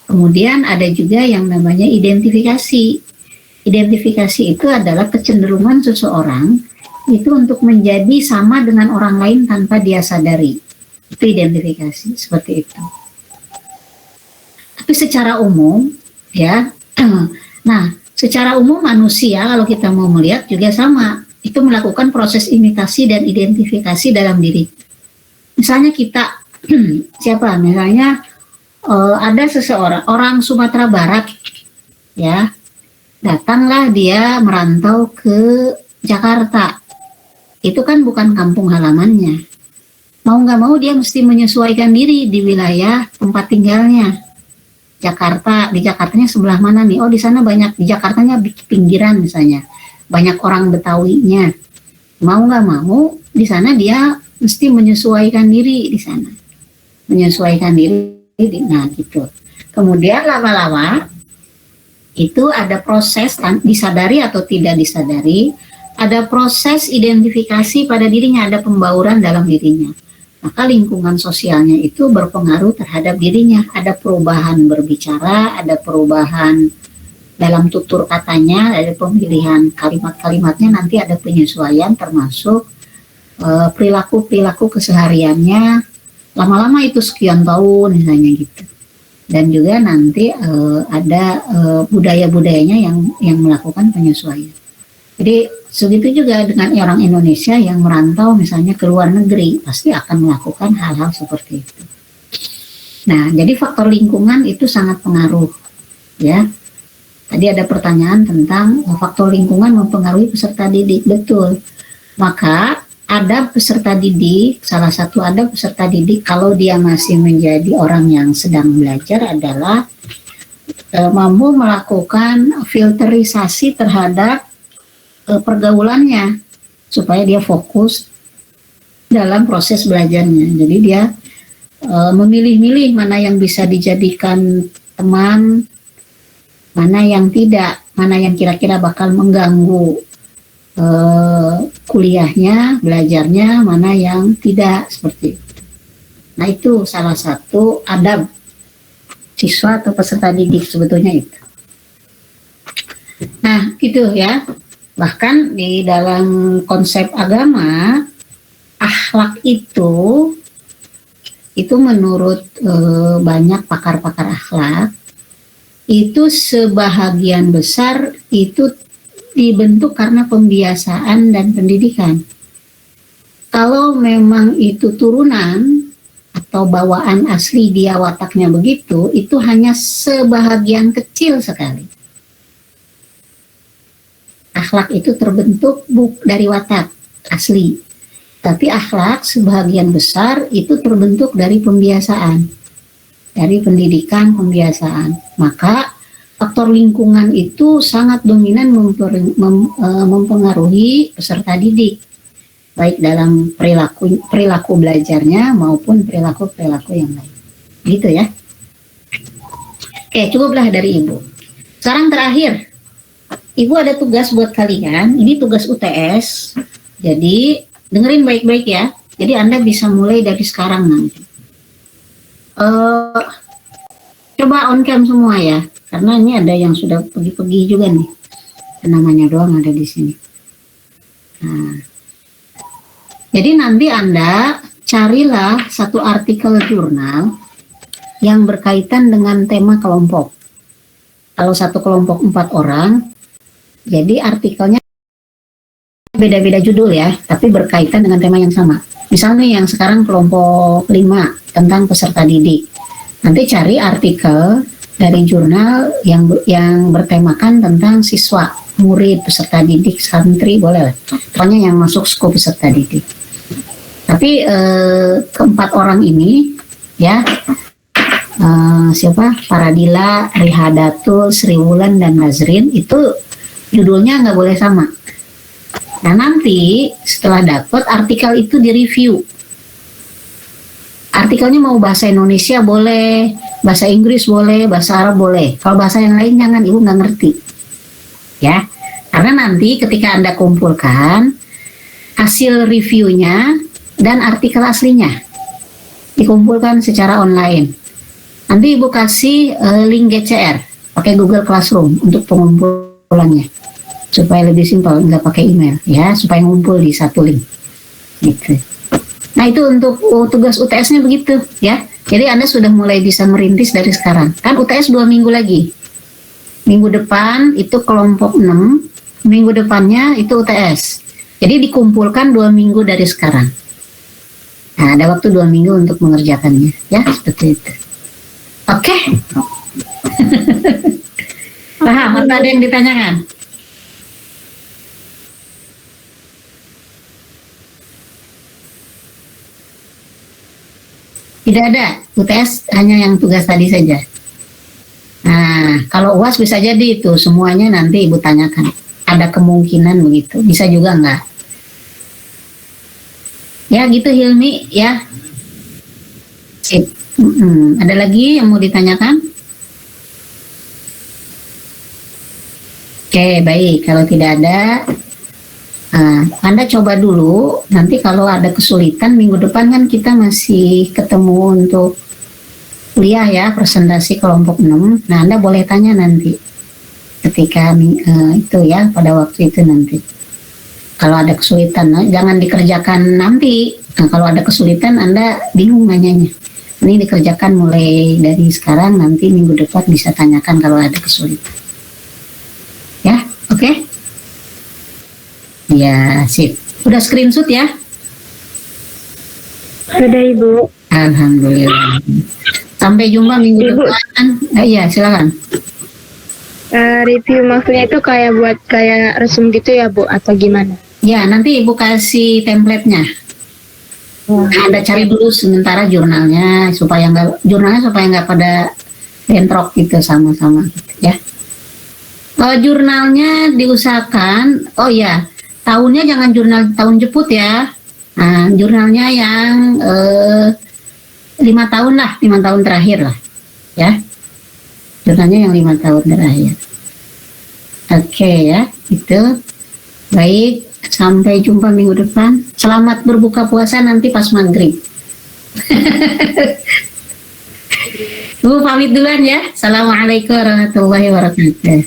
Kemudian ada juga yang namanya identifikasi. Identifikasi itu adalah kecenderungan seseorang itu untuk menjadi sama dengan orang lain tanpa dia sadari. Itu identifikasi, seperti itu. Tapi secara umum, ya, nah, secara umum manusia kalau kita mau melihat juga sama, itu melakukan proses imitasi dan identifikasi dalam diri. Misalnya kita, siapa? Misalnya ada seseorang, orang Sumatera Barat, ya, datanglah dia merantau ke Jakarta. Itu kan bukan kampung halamannya. Mau nggak mau dia mesti menyesuaikan diri di wilayah tempat tinggalnya. Jakarta, di Jakartanya sebelah mana nih? Oh di sana banyak, di Jakartanya pinggiran misalnya. Banyak orang Betawinya. Mau nggak mau, di sana dia mesti menyesuaikan diri di sana. Menyesuaikan diri, nah gitu. Kemudian lama-lama, itu ada proses, disadari atau tidak disadari, ada proses identifikasi pada dirinya, ada pembauran dalam dirinya. Maka lingkungan sosialnya itu berpengaruh terhadap dirinya. Ada perubahan berbicara, ada perubahan dalam tutur katanya, ada pemilihan kalimat-kalimatnya, nanti ada penyesuaian termasuk perilaku-perilaku kesehariannya. Lama-lama itu sekian tahun misalnya gitu. Dan juga nanti ada budaya-budayanya yang melakukan penyesuaian. Jadi segitu juga dengan orang Indonesia yang merantau misalnya ke luar negeri, pasti akan melakukan hal-hal seperti itu. Nah, jadi faktor lingkungan itu sangat pengaruh, ya. Tadi ada pertanyaan tentang faktor lingkungan mempengaruhi peserta didik, betul. Maka ada peserta didik, salah satu ada peserta didik kalau dia masih menjadi orang yang sedang belajar adalah mampu melakukan filterisasi terhadap pergaulannya supaya dia fokus dalam proses belajarnya. Jadi dia memilih-milih mana yang bisa dijadikan teman, mana yang tidak, mana yang kira-kira bakal mengganggu kuliahnya, belajarnya, mana yang tidak, seperti itu. Nah, itu salah satu adab siswa atau peserta didik sebetulnya itu. Nah, gitu ya. Bahkan di dalam konsep agama, akhlak itu menurut banyak pakar-pakar akhlak, itu sebahagian besar itu dibentuk karena pembiasaan dan pendidikan. Kalau memang itu turunan atau bawaan asli dia wataknya begitu, itu hanya sebahagian kecil sekali. Akhlak itu terbentuk dari watak asli, tapi akhlak sebahagian besar itu terbentuk dari pembiasaan, dari pendidikan pembiasaan. Maka faktor lingkungan itu sangat dominan mempengaruhi peserta didik, baik dalam perilaku belajarnya maupun perilaku yang lain. Gitu ya. Oke, cukuplah dari Ibu. Sekarang terakhir, Ibu ada tugas buat kalian. Ini tugas UTS. Jadi dengerin baik-baik ya. Jadi Anda bisa mulai dari sekarang nanti. Coba on cam semua ya, karena ini ada yang sudah pergi-pergi juga nih. Namanya doang ada di sini. Nah, jadi nanti Anda carilah satu artikel jurnal yang berkaitan dengan tema kelompok. Kalau satu kelompok 4 orang, jadi artikelnya beda-beda judul ya, tapi berkaitan dengan tema yang sama. Misalnya yang sekarang kelompok 5 tentang peserta didik. Nanti cari artikel dari jurnal yang bertemakan tentang siswa, murid, peserta didik, santri, boleh lah. Pokoknya yang masuk skop peserta didik. Tapi keempat orang ini ya, siapa? Paradila, Rihadatul, Sri Wulan, dan Nazrin, itu judulnya nggak boleh sama. Nah, nanti setelah dapat artikel itu direview. Artikelnya mau bahasa Indonesia boleh, bahasa Inggris boleh, bahasa Arab boleh. Kalau bahasa yang lain jangan, Ibu nggak ngerti. Ya, karena nanti ketika Anda kumpulkan hasil reviewnya dan artikel aslinya, dikumpulkan secara online. Nanti Ibu kasih link GCR, pakai Google Classroom untuk pengumpulannya. Supaya lebih simpel, nggak pakai email, ya, supaya ngumpul di satu link. Gitu. Nah, itu untuk tugas UTS-nya begitu, ya. Jadi Anda sudah mulai bisa merintis dari sekarang. Kan UTS 2 minggu lagi. Minggu depan itu kelompok 6, minggu depannya itu UTS. Jadi dikumpulkan 2 minggu dari sekarang. Nah, ada waktu 2 minggu untuk mengerjakannya, ya, seperti itu. Oke. Paham? Atau ada yang ditanyakan? Tidak ada, UTS hanya yang tugas tadi saja. Nah, kalau UAS bisa jadi itu, semuanya nanti Ibu tanyakan. Ada kemungkinan begitu, bisa juga enggak. Ya gitu Hilmi, ya. Sip. Ada lagi yang mau ditanyakan? Oke, baik. Kalau tidak ada, Anda coba dulu, nanti kalau ada kesulitan minggu depan kan kita masih ketemu untuk kuliah ya, presentasi kelompok 6. Nah, Anda boleh tanya nanti ketika itu ya, pada waktu itu nanti. Kalau ada kesulitan, jangan dikerjakan nanti. Nah, kalau ada kesulitan Anda bingung nanyanya. Ini dikerjakan mulai dari sekarang, nanti minggu depan bisa tanyakan kalau ada kesulitan. Ya, oke? Ya, sip. Udah screenshot ya? Sudah, Ibu. Alhamdulillah. Sampai jumpa minggu depan. Iya, silakan. Review maksudnya itu kayak buat kayak resum gitu ya, Bu, atau gimana? Ya, nanti Ibu kasih template-nya. Anda cari dulu sementara jurnalnya supaya nggak pada bentrok gitu sama-sama gitu, ya. Jurnalnya diusahakan, oh ya, tahunnya jangan jurnal tahun jeput ya. Nah, jurnalnya yang 5 tahun lah, 5 tahun terakhir lah, ya. Jurnalnya yang 5 tahun terakhir. Oke ya, itu. Baik, sampai jumpa minggu depan. Selamat berbuka puasa nanti pas maghrib. Bu, pamit duluan ya. Assalamualaikum warahmatullahi wabarakatuh.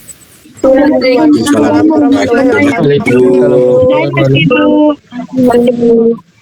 Assalamualaikum warahmatullahi wabarakatuh.